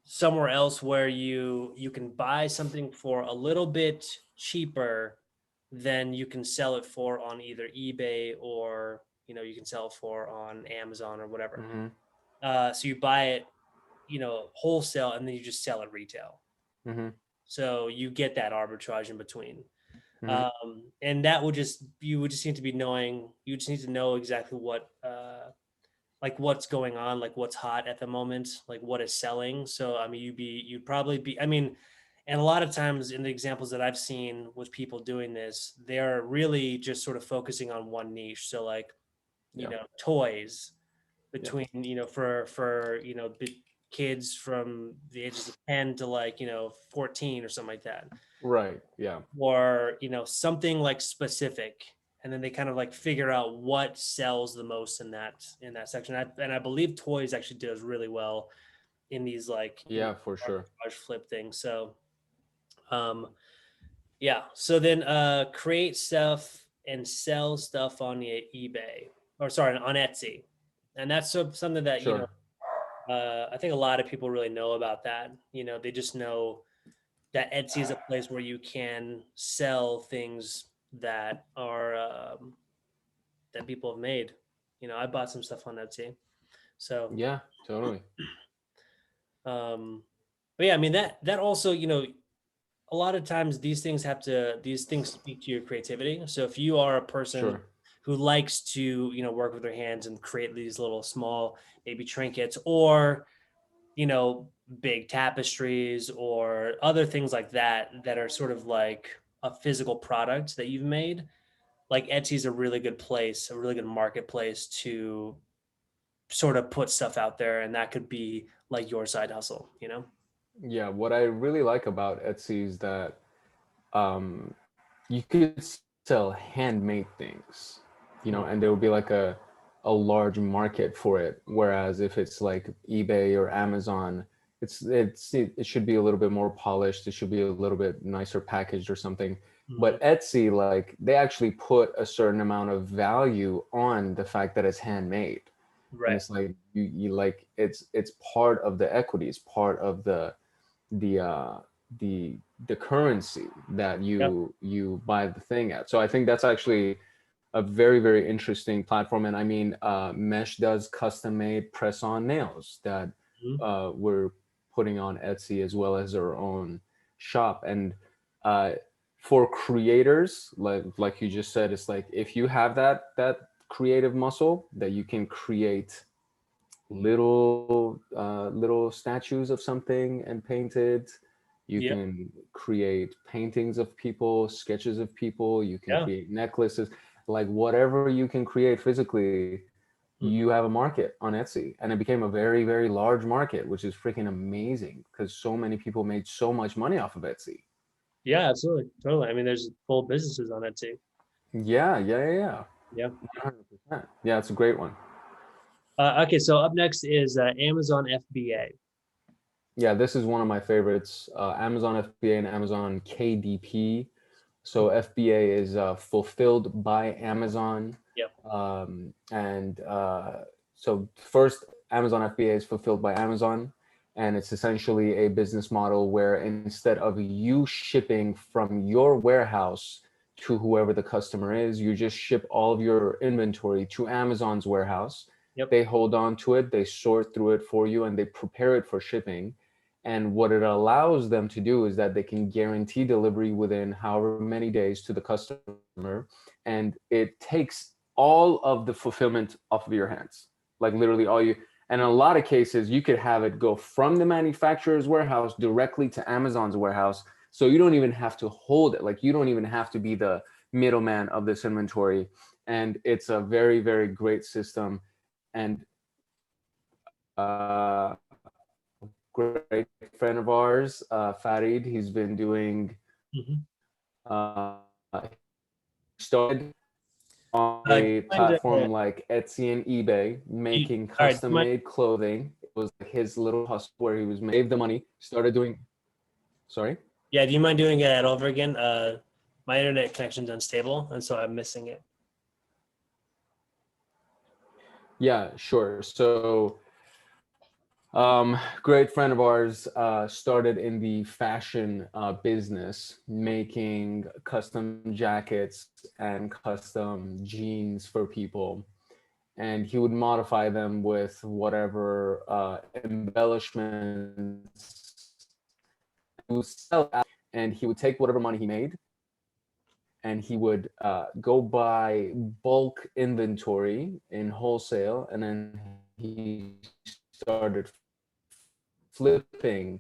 somewhere else where you can buy something for a little bit cheaper than you can sell it for on either eBay or you can sell it for on Amazon or whatever. Mm-hmm. So you buy it, wholesale, and then you just sell it retail. Mm-hmm. So you get that arbitrage in between. Mm-hmm. And that would just you would just need to be knowing. You just need to know exactly what like what's going on, like what's hot at the moment, like what is selling. So I mean, you'd probably be. I mean, and a lot of times in the examples that I've seen with people doing this, they're really just sort of focusing on one niche. So like Yeah. toys Yeah. between for kids from the ages of 10 to like 14 or something like that, Right. Yeah. or something like specific, and then they kind of like figure out what sells the most in that section. And I believe toys actually does really well in these like Yeah. For sure. arbitrage flip things. So um yeah, so then create stuff and sell stuff on the eBay, or sorry, on Etsy. And that's something that Sure. I think a lot of people really know about that. They just know that Etsy is a place where you can sell things that are that people have made. I bought some stuff on Etsy. So, Yeah. Totally. but yeah, I mean that also, a lot of times these things speak to your creativity. So if you are a person Sure. who likes to, work with their hands and create these little small maybe trinkets, or big tapestries or other things like that are sort of like a physical product that you've made, like Etsy is a really good place, a really good marketplace to sort of put stuff out there, and that could be like your side hustle, you know? Yeah, what I really like about Etsy is that um, you could sell handmade things, and there would be like a large market for it. Whereas if it's like eBay or Amazon, it should be a little bit more polished. It should be a little bit nicer packaged or something. Mhm. But Etsy, like they actually put a certain amount of value on the fact that it's handmade, and Right. it's like you like it's part of the equity, it's part of the uh the currency that Yep. you buy the thing at. So I think that's actually a very very interesting platform. And I mean, Mesh does custom made press on nails that Mhm. we're putting on Etsy as well as our own shop. And uh, for creators, like you just said, it's like if you have that creative muscle that you can create little statues of something and paint it. You Yep. can create paintings of people, sketches of people. You can Yeah. create necklaces, like whatever you can create physically. You Mhm. have a market on Etsy, and it became a very very large market, which is freaking amazing because so many people made so much money off of Etsy. Yeah, absolutely. Totally. I mean, there's full businesses on Etsy. Yeah, yeah, yeah, yeah. Yeah. 100%. Yeah, it's a great one. Okay, so up next is Amazon FBA. Yeah, this is one of my favorites. Amazon FBA and Amazon KDP. So FBA is fulfilled by Amazon. Yep. And so first, Amazon FBA is fulfilled by Amazon. And it's essentially a business model where instead of you shipping from your warehouse to whoever the customer is, you just ship all of your inventory to Amazon's warehouse. Yep. They hold on to it, they sort through it for you, and they prepare it for shipping. And what it allows them to do is that they can guarantee delivery within however many days to the customer. And it takes all of the fulfillment off of your hands. Like literally all you, and in a lot of cases, you could have it go from the manufacturer's warehouse directly to Amazon's warehouse. So you don't even have to hold it. Like you don't even have to be the middleman of this inventory. And it's a very, very great system. And great friend of ours, Farid. He's been doing. Mhm. Started on Do you a mind, platform like Etsy and eBay, making all right, do you mind, custom-made clothing. It was like his little hustle where he was made the money, started doing. Sorry. yeah, do you mind doing it all over again? My internet connection's unstable, and so I'm missing it. Yeah, sure. So great friend of ours started in the fashion business, making custom jackets and custom jeans for people. And he would modify them with whatever embellishments. He would sell out, and he would take whatever money he made, and he would go buy bulk inventory in wholesale, and then he started flipping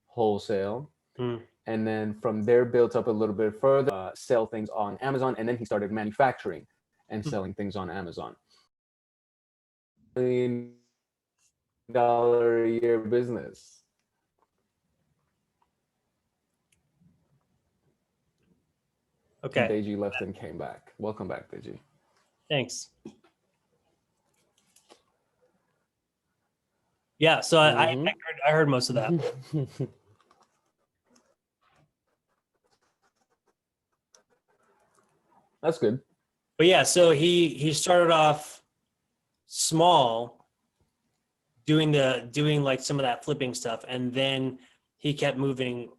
wholesale, Hmm. and then from there built up a little bit further, sell things on Amazon, and then he started manufacturing and Hmm. selling things on Amazon. $1 million a year business. Okay, Deji left and came back. Welcome back, Deji. thanks. Yeah, so I heard most of that. Mm-hmm. That's good. But yeah, so he started off small, doing like some of that flipping stuff, and then he kept moving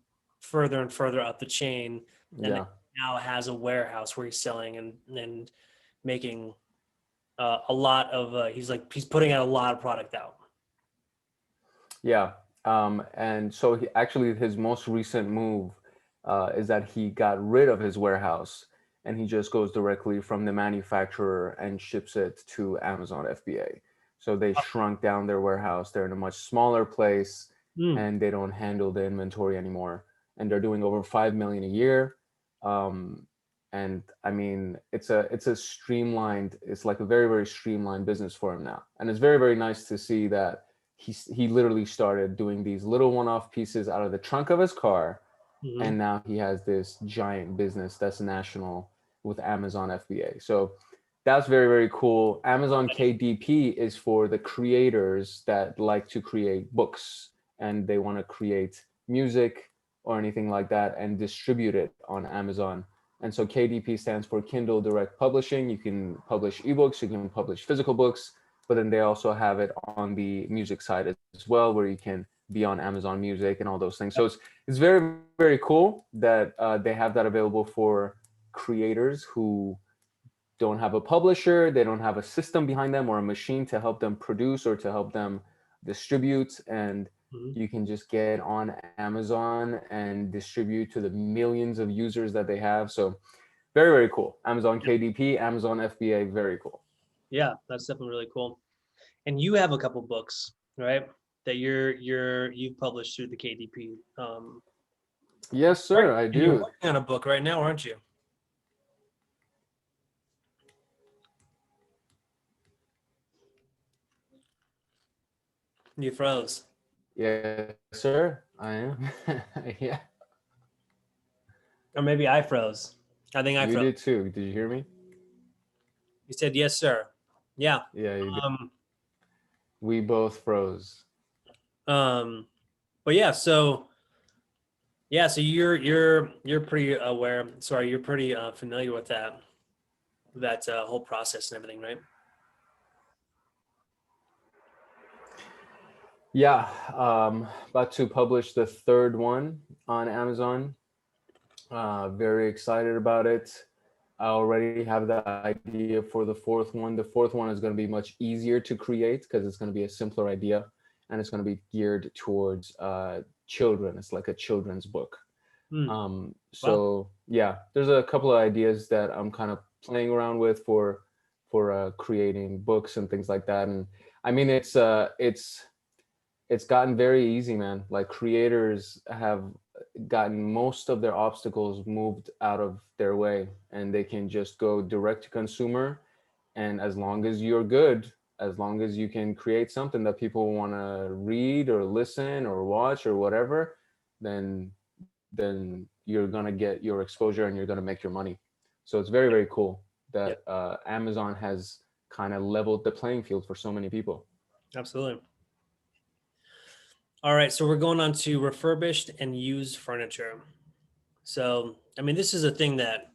further and further up the chain, and Yeah. now has a warehouse where he's selling and making a lot of. He's putting out a lot of product out. Yeah. And so actually his most recent move is that he got rid of his warehouse and he just goes directly from the manufacturer and ships it to Amazon FBA. So they shrunk down their warehouse. They're in a much smaller place Mm. and they don't handle the inventory anymore. And they're doing over 5 million a year. Um, And I mean, it's a streamlined, it's like a very, very streamlined business for him now. And it's very, very nice to see that he literally started doing these little one-off pieces out of the trunk of his car, Hmm. and now he has this giant business that's national with Amazon FBA. So that's very, very cool. Amazon KDP is for the creators that like to create books and they want to create music or anything like that and distribute it on Amazon. And so KDP stands for Kindle Direct Publishing. You can publish ebooks, you can publish physical books, but then they also have it on the music side as well, where you can be on Amazon Music and all those things. So it's very, very cool that they have that available for creators who don't have a publisher, they don't have a system behind them or a machine to help them produce or to help them distribute. And Hmm. you can just get on Amazon and distribute to the millions of users that they have. So very, very cool. Amazon KDP, Amazon FBA, very cool. Yeah, that's definitely really cool. And you have a couple books, right? That you've published through the KDP. Yes, Right. sir, I And you're do. working on a book right now, aren't you? You froze. Yes, sir, I am. Yeah, Or maybe I froze. I think I you froze. did too. Did you hear me? You said yes, sir. Yeah. Yeah, you did. Um, We both froze. um, but so you're pretty aware. Sorry, you're pretty familiar with that whole process and everything, right? Yeah, about to publish the third one on Amazon. Very excited about it. I already have the idea for the fourth one. The fourth one is going to be much easier to create because it's going to be a simpler idea and it's going to be geared towards children. It's like a children's book. Hmm. Wow. So yeah, there's a couple of ideas that I'm kind of playing around with for creating books and things like that. And I mean, it's gotten very easy, man. Like creators have gotten most of their obstacles moved out of their way and they can just go direct to consumer. And as long as you're good, as long as you can create something that people want to read or listen or watch or whatever, then you're going to get your exposure and you're going to make your money. So it's very, very cool Yeah, that Amazon has kind of leveled the playing field for so many people. absolutely. All right, so we're going on to refurbished and used furniture. So, I mean, this is a thing that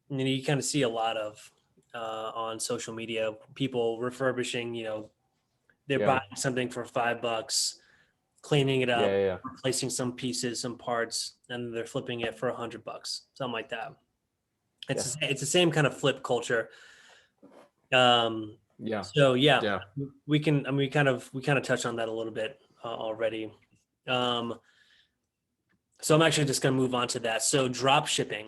you kind of see a lot of on social media. People refurbishing, they're Yeah, buying something for $5, cleaning it yeah, up, yeah, replacing some pieces, some parts, and they're flipping it for $100, something like that. yeah, It's the same kind of flip culture. Um, yeah, so yeah, yeah. we can. I mean, we kind of touched on that a little bit already. Um, so I'm actually just going to move on to that. So drop shipping.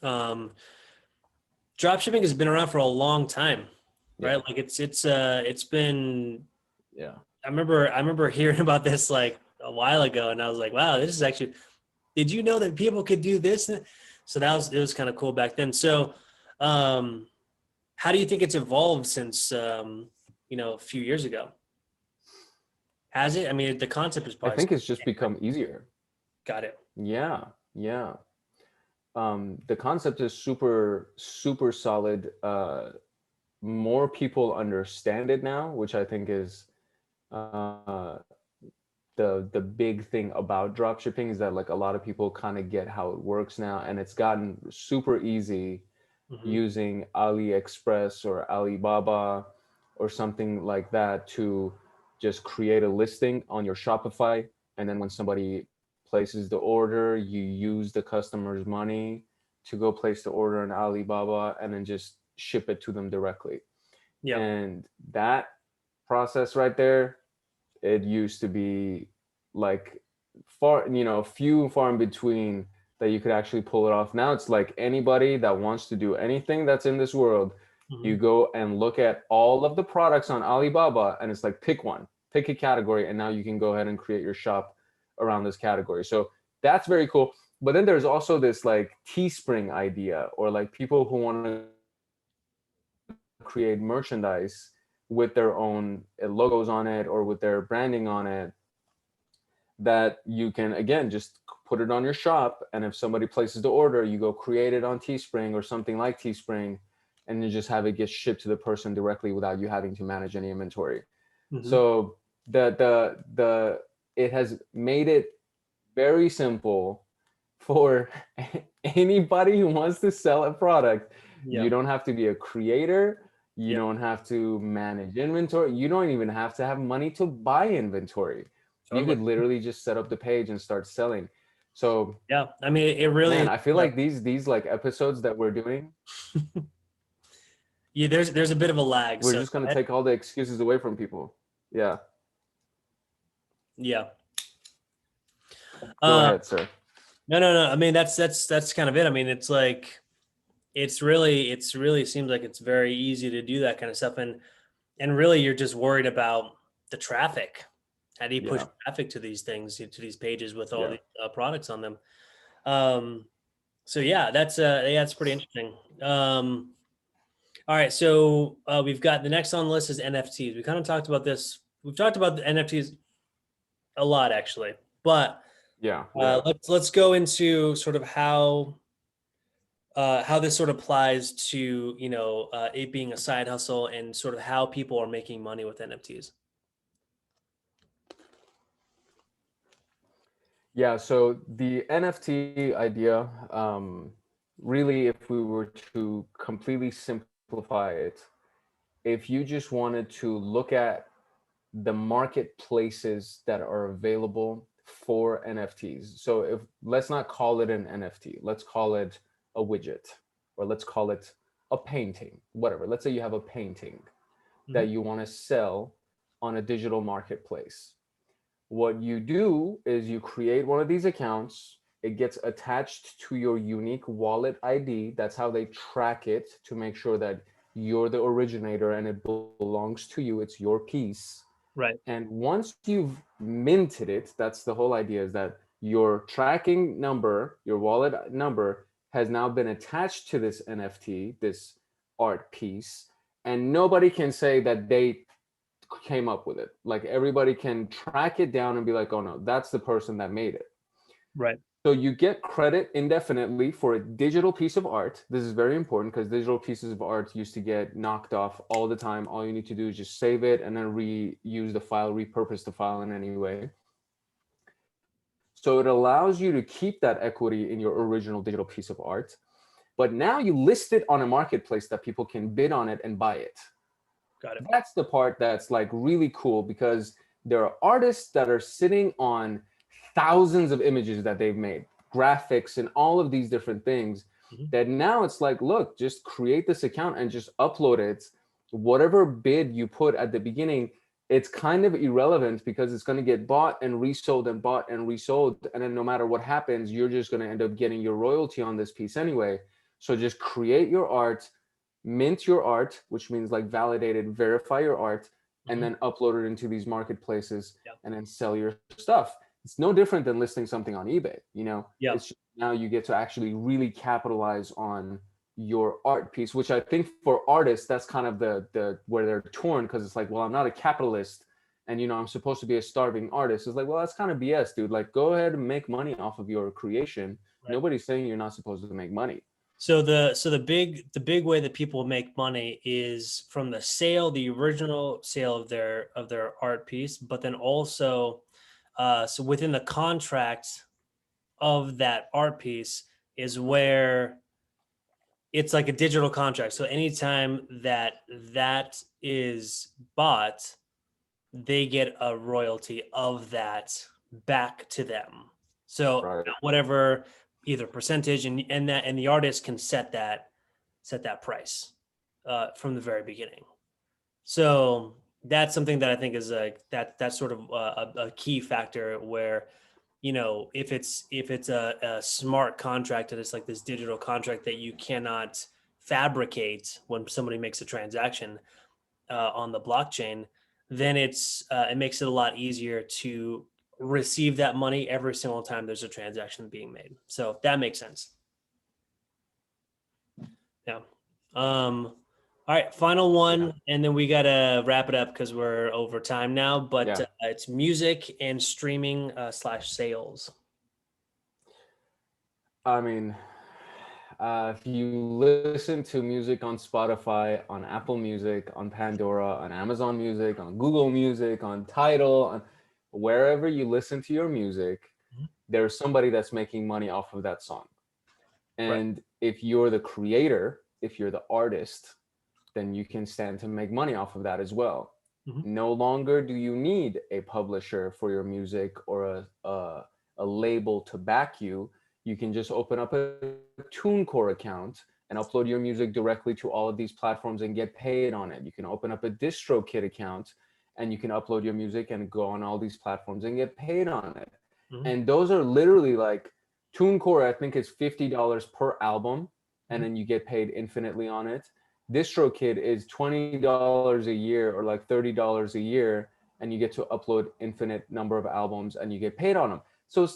Um, drop shipping has been around for a long time, right? Yeah, Like it's been. yeah. I remember hearing about this like a while ago, and I was like, wow, this is actually. Did you know that people could do this? So it was kind of cool back then. So, um, how do you think it's evolved since a few years ago? Has it? I mean, the concept is I probably think it's just become easier. got it. Yeah, yeah. The concept is super, super solid. More people understand it now, which I think is uh, the big thing about drop shipping is that like a lot of people kind of get how it works now, and it's gotten super easy Hmm. using AliExpress or Alibaba or something like that to just create a listing on your Shopify. And then when somebody places the order, you use the customer's money to go place the order on Alibaba and then just ship it to them directly. Yeah. And that process right there, it used to be like far, few and far in between that you could actually pull it off. Now it's like anybody that wants to do anything that's in this world, Hmm. you go and look at all of the products on Alibaba and it's like pick one, pick a category, and now you can go ahead and create your shop around this category. So that's very cool. But then there's also this like Teespring idea, or like people who want to create merchandise with their own logos on it or with their branding on it, that you can again just put it on your shop, and if somebody places the order, you go create it on Teespring or something like Teespring, and you just have it get shipped to the person directly without you having to manage any inventory. Mm-hmm. So the it has made it very simple for anybody who wants to sell a product. Yeah, You don't have to be a creator. You yeah, don't have to manage inventory. You don't even have to have money to buy inventory. You totally. could literally just set up the page and start selling. So, Yeah, I mean, it really man, is. I feel like these like episodes that we're doing, Yeah, there's a bit of a lag. we're So just gonna take all the excuses away from people. Yeah. yeah. Go Uh, ahead, sir. no. I mean, that's kind of it. I mean, it's like it's really seems like it's very easy to do that kind of stuff, and really you're just worried about the traffic. How do you push Yeah. traffic to these things, to these pages with all Yeah. the products on them? Um, so yeah, that's pretty interesting. All right, so we've got the next on the list is NFTs. We kind of talked about this. We've talked about the NFTs a lot actually, but Yeah. Yeah. let's go into sort of how this sort of applies to it being a side hustle and sort of how people are making money with NFTs. Yeah, so the NFT idea, really, if we were to completely simplify it, if you just wanted to look at the marketplaces that are available for NFTs. So if let's not call it an NFT, let's call it a widget, or let's call it a painting, whatever. Let's say you have a painting Mhm. that you want to sell on a digital marketplace. What you do is you create one of these accounts. It gets attached to your unique wallet ID. That's how they track it to make sure that you're the originator and it belongs to you. It's your piece. Right. And once you've minted it, that's the whole idea, is that your tracking number, your wallet number, has now been attached to this NFT, this art piece, and nobody can say that they came up with it. Like everybody can track it down and be like, oh no, that's the person that made it. Right. So you get credit indefinitely for a digital piece of art. This is very important because digital pieces of art used to get knocked off all the time. All you need to do is just save it and then reuse the file, repurpose the file in any way. So it allows you to keep that equity in your original digital piece of art. But now you list it on a marketplace that people can bid on it and buy it. Got it. That's the part that's like really cool, because there are artists that are sitting on thousands of images that they've made, graphics and all of these different things, Mhm. that now it's like, look, just create this account and just upload it. Whatever bid you put at the beginning, it's kind of irrelevant because it's going to get bought and resold and bought and resold, and then no matter what happens, you're just going to end up getting your royalty on this piece anyway. So just create your art, mint your art, which means like validate it, verify your art, and Mhm. then upload it into these marketplaces Yeah. and then sell your stuff. It's no different than listing something on eBay. You know, Yeah. it's just now you get to actually really capitalize on your art piece, which I think for artists, that's kind of the where they're torn, because it's like, well, I'm not a capitalist, and I'm supposed to be a starving artist. It's like, well, that's kind of BS, dude. Like, go ahead and make money off of your creation. Right. Nobody's saying you're not supposed to make money. So the big way that people make money is from the sale, the original sale of their art piece, but then also so within the contract of that art piece is where it's like a digital contract. So anytime that is bought, they get a royalty of that back to them. So Right. whatever either percentage and the artist can set that price from the very beginning. So that's something that I think is like that's sort of a key factor where if it's a smart contract and it's like this digital contract that you cannot fabricate when somebody makes a transaction on the blockchain, then it makes it a lot easier to receive that money every single time there's a transaction being made. So that makes sense. Yeah. All right, final Yeah. one, and then we gotta wrap it up because we're over time now. But Yeah. it's music and streaming slash sales. I mean, if you listen to music on Spotify, on Apple Music, on Pandora, on Amazon Music, on Google Music, on Tidal, on wherever you listen to your music, Mhm. there's somebody that's making money off of that song. Right. And if you're the creator, if you're the artist, then you can stand to make money off of that as well. Mhm. No longer do you need a publisher for your music or a label to back you. You can just open up a TuneCore account and upload your music directly to all of these platforms and get paid on it. You can open up a DistroKid account and you can upload your music and go on all these platforms and get paid on it. Mhm. And those are literally like TuneCore, I think is $50 per album, and Mhm. then you get paid infinitely on it. DistroKid is $20 a year or like $30 a year, and you get to upload infinite number of albums and you get paid on them. So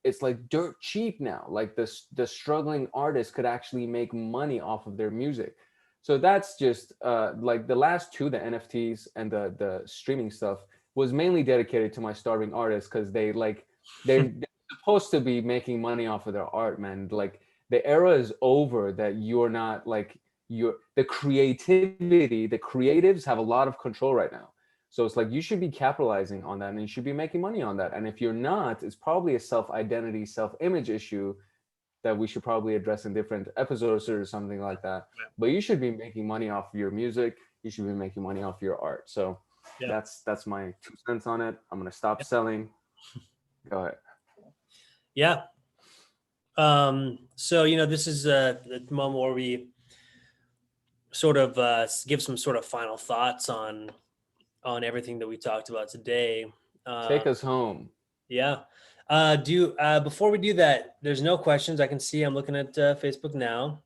it's like dirt cheap now. Like the struggling artist could actually make money off of their music. So that's just like the last two, the NFTs and the streaming stuff, was mainly dedicated to my starving artists because they're supposed to be making money off of their art, man. Like the era is over that you're not like you're the creativity, the creatives have a lot of control right now. So it's like you should be capitalizing on that and you should be making money on that. And if you're not, it's probably a self-identity, self-image issue that we should probably address in different episodes or something like that. But you should be making money off of your music. You should be making money off your art. So Yeah. that's my 2 cents on it. I'm gonna stop selling. Go ahead. Yeah. So this is the moment where we sort of give some sort of final thoughts on everything that we talked about today. Uh, Take us home. yeah. Do before we do that, there's no questions. I can see. I'm looking at Facebook now,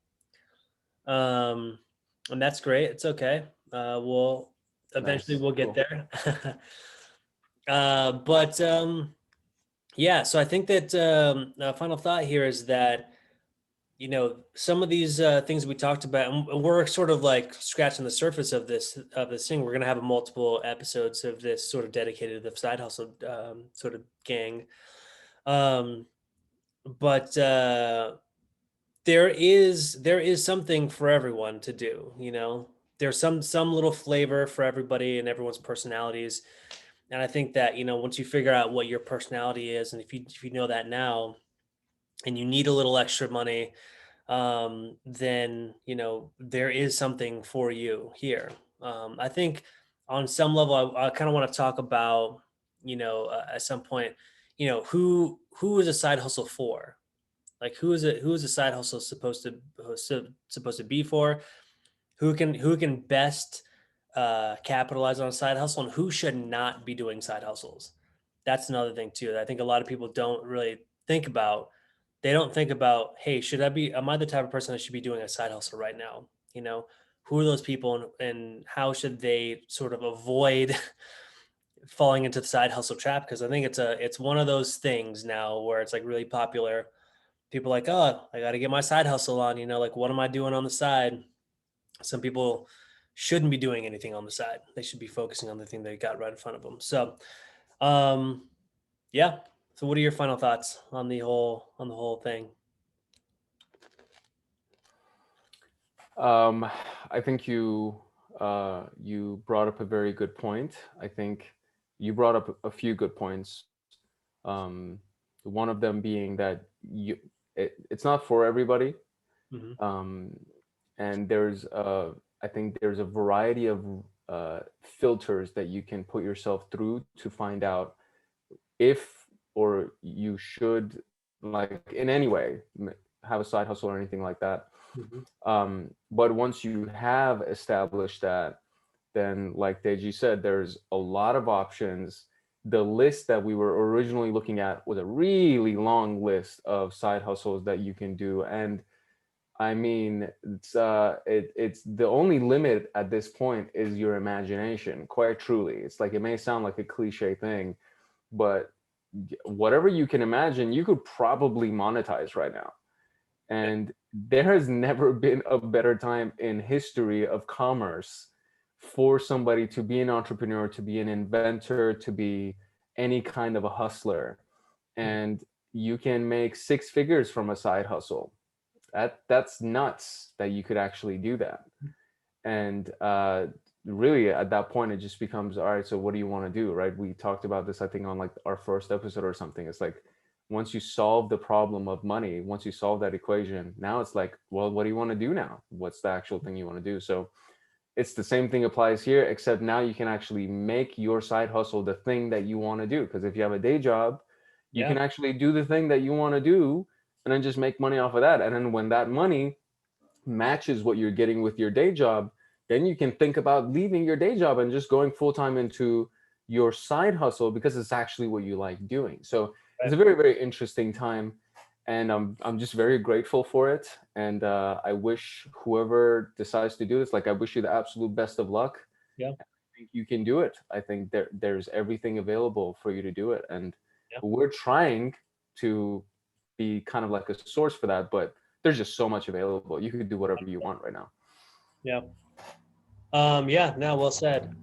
um, and that's great. It's okay. We'll eventually Nice. we'll get Cool. there. But yeah. So I think that final thought here is that some of these things we talked about, and we're sort of like scratching the surface of this thing. We're gonna have multiple episodes of this sort of dedicated to the side hustle sort of gang. um, but there is something for everyone to do. There's some little flavor for everybody and everyone's personalities. And I think that once you figure out what your personality is, and if you know that now, and you need a little extra money, then there is something for you here. I think on some level, I kind of want to talk about at some point, who is a side hustle for? Like who is a side hustle supposed to be for? Who can best capitalize on a side hustle, and who should not be doing side hustles? That's another thing too that I think a lot of people don't really think about. They don't think about, hey, am I the type of person that should be doing a side hustle right now? Who are those people, and how should they sort of avoid falling into the side hustle trap? Because I think it's one of those things now where it's like really popular. People are like, oh, I got to get my side hustle on, like what am I doing on the side? Some people shouldn't be doing anything on the side. They should be focusing on the thing they got right in front of them. So, um, yeah. So, what are your final thoughts on the whole thing? Um, I think you brought up a very good point. I think you brought up a few good points. Um, one of them being that it's not for everybody, Hmm. um, and I think there's a variety of filters that you can put yourself through to find out if or you should, like in any way, have a side hustle or anything like that. Hmm. But once you have established that, then like Deji said, there's a lot of options. The list that we were originally looking at was a really long list of side hustles that you can do. And I mean, it's the only limit at this point is your imagination, quite truly. It's like it may sound like a cliche thing, but whatever you can imagine, you could probably monetize right now. And there has never been a better time in history of commerce for somebody to be an entrepreneur, to be an inventor, to be any kind of a hustler. And you can make six figures from a side hustle. That's nuts that you could actually do that. And really at that point it just becomes, all right, so what do you want to do, right? We talked about this, I think, on like our first episode or something. It's like, once you solve the problem of money, once you solve that equation, now it's like, well, what do you want to do now? What's the actual thing you want to do? So it's the same thing applies here, except now you can actually make your side hustle the thing that you want to do. Because if you have a day job, you Yeah. can actually do the thing that you want to do and then just make money off of that. And then when that money matches what you're getting with your day job, then you can think about leaving your day job and just going full time into your side hustle because it's actually what you like doing. So it's Right. a very, very interesting time. And I'm just very grateful for it. And I wish whoever decides to do this, like, I wish you the absolute best of luck. Yeah. I think you can do it. I think there's everything available for you to do it. And Yeah. we're trying to be kind of like a source for that, but there's just so much available. You could do whatever you want right now. Yeah. Yeah. No, well said.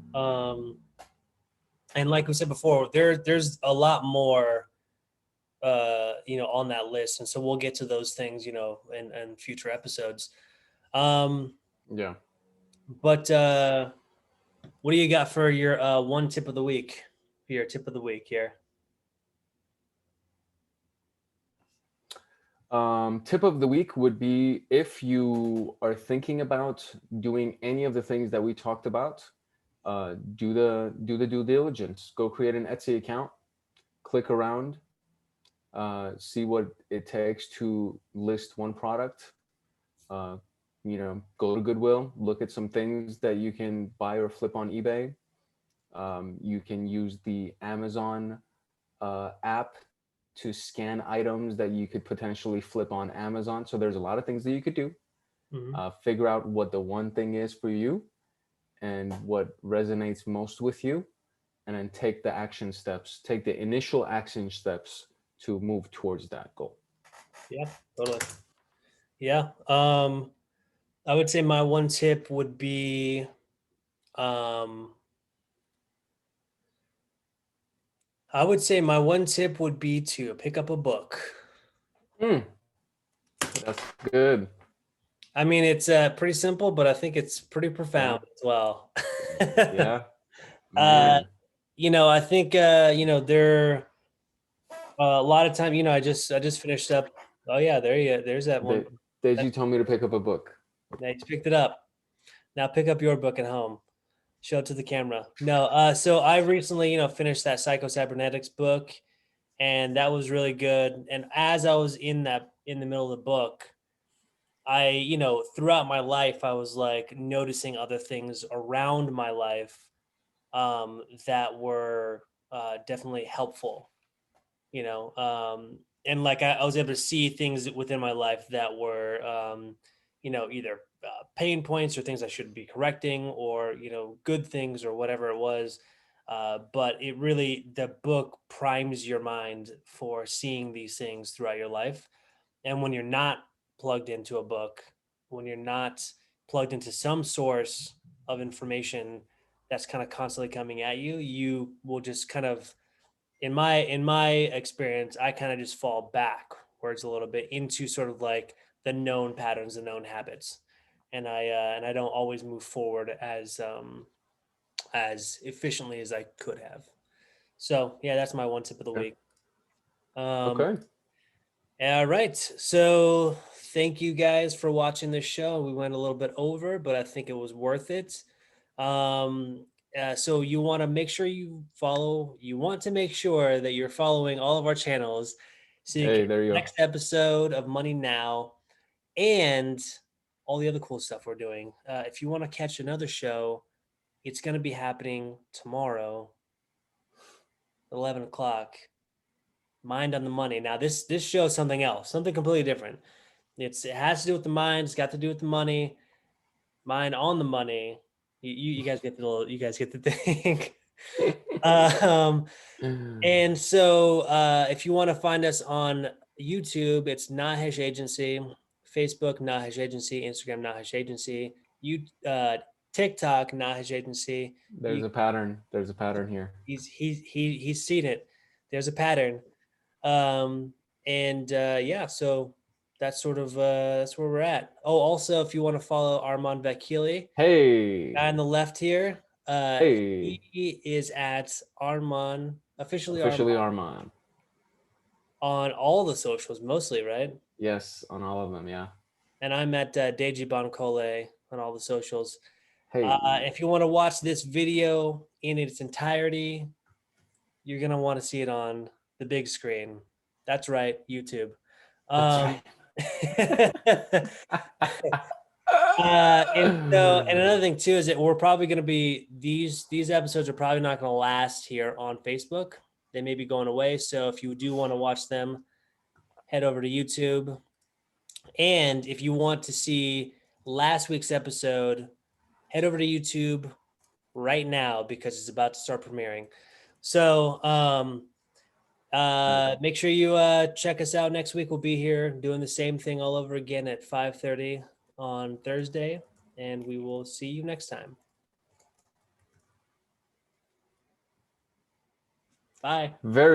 And like we said before, there's a lot more on that list, and so we'll get to those things, in future episodes. Um, Yeah. but what do you got for your one tip of the week? Your tip of the week here. Tip of the week would be, if you are thinking about doing any of the things that we talked about, do the due diligence. Go create an Etsy account, click around, see what it takes to list one product. Uh, go to Goodwill, look at some things that you can buy or flip on eBay. You can use the Amazon app to scan items that you could potentially flip on Amazon. So there's a lot of things that you could do. Mm-hmm. Figure out what the one thing is for you and what resonates most with you, and then take the action steps, take the initial action steps to move towards that goal. Yeah, totally. Yeah. I would say my one tip would be, um, to pick up a book. Mm, that's good. I mean, it's pretty simple, but I think it's pretty Yeah. profound as well. Yeah. uh, Man. I think there a lot of time. I just finished up. Oh yeah, there's that one. They, Deji told me to pick up a book. Now you picked it up. Now pick up your book at home. Show it to the camera. No, so I recently, finished that Psycho-Cybernetics book, and that was really good. And as I was in the middle of the book, I, throughout my life, I was like noticing other things around my life that were definitely helpful, and like I was able to see things within my life that were, either pain points or things I should be correcting, or good things or whatever it was. But the book primes your mind for seeing these things throughout your life. And when you're not plugged into a book, when you're not plugged into some source of information that's kind of constantly coming at you, you will just kind of, in my experience, I kind of just fall backwards a little bit into sort of like the known patterns, the known habits, and I don't always move forward as efficiently as I could have. So yeah, that's my one tip of the Okay. week. Um, Okay. all right, so thank you guys for watching this show. We went a little bit over, but I think it was worth it. Um, so you want to make sure you want to make sure that you're following all of our channels so you Hey, get there you the go. next episode of Money Now and all the other cool stuff we're doing. If you want to catch another show, it's going to be happening tomorrow, 11 o'clock. Mind on the Money. Now this show is something else, something completely different. It has to do with the mind. It's got to do with the money. Mind on the money. You guys get the thing. Um, and so if you want to find us on YouTube, it's Nahesh Agency, Facebook Nahesh Agency, Instagram Nahesh Agency, TikTok Nahesh Agency. There's a pattern. There's a pattern here. He's seen it. There's a pattern. And yeah, so that's sort of that's where we're at. Oh, also, if you want to follow Arman Vakili, Hey, guy on the left here, hey, he is at Arman, officially Arman, officially Arman. on all the socials, mostly, right? Yes, on all of them. Yeah. And I'm at Deji Boncole on all the socials. Hey, If you want to watch this video in its entirety, you're gonna want to see it on the big screen. That's right, YouTube. that's Um, right. and another thing too is that we're probably going to be these episodes are probably not going to last here on Facebook. They may be going away. So if you do want to watch them, head over to YouTube. And if you want to see last week's episode, head over to YouTube right now because it's about to start premiering. So make sure you check us out next week. We'll be here doing the same thing all over again at 5:30 on Thursday, and we will see you next time. Bye. Very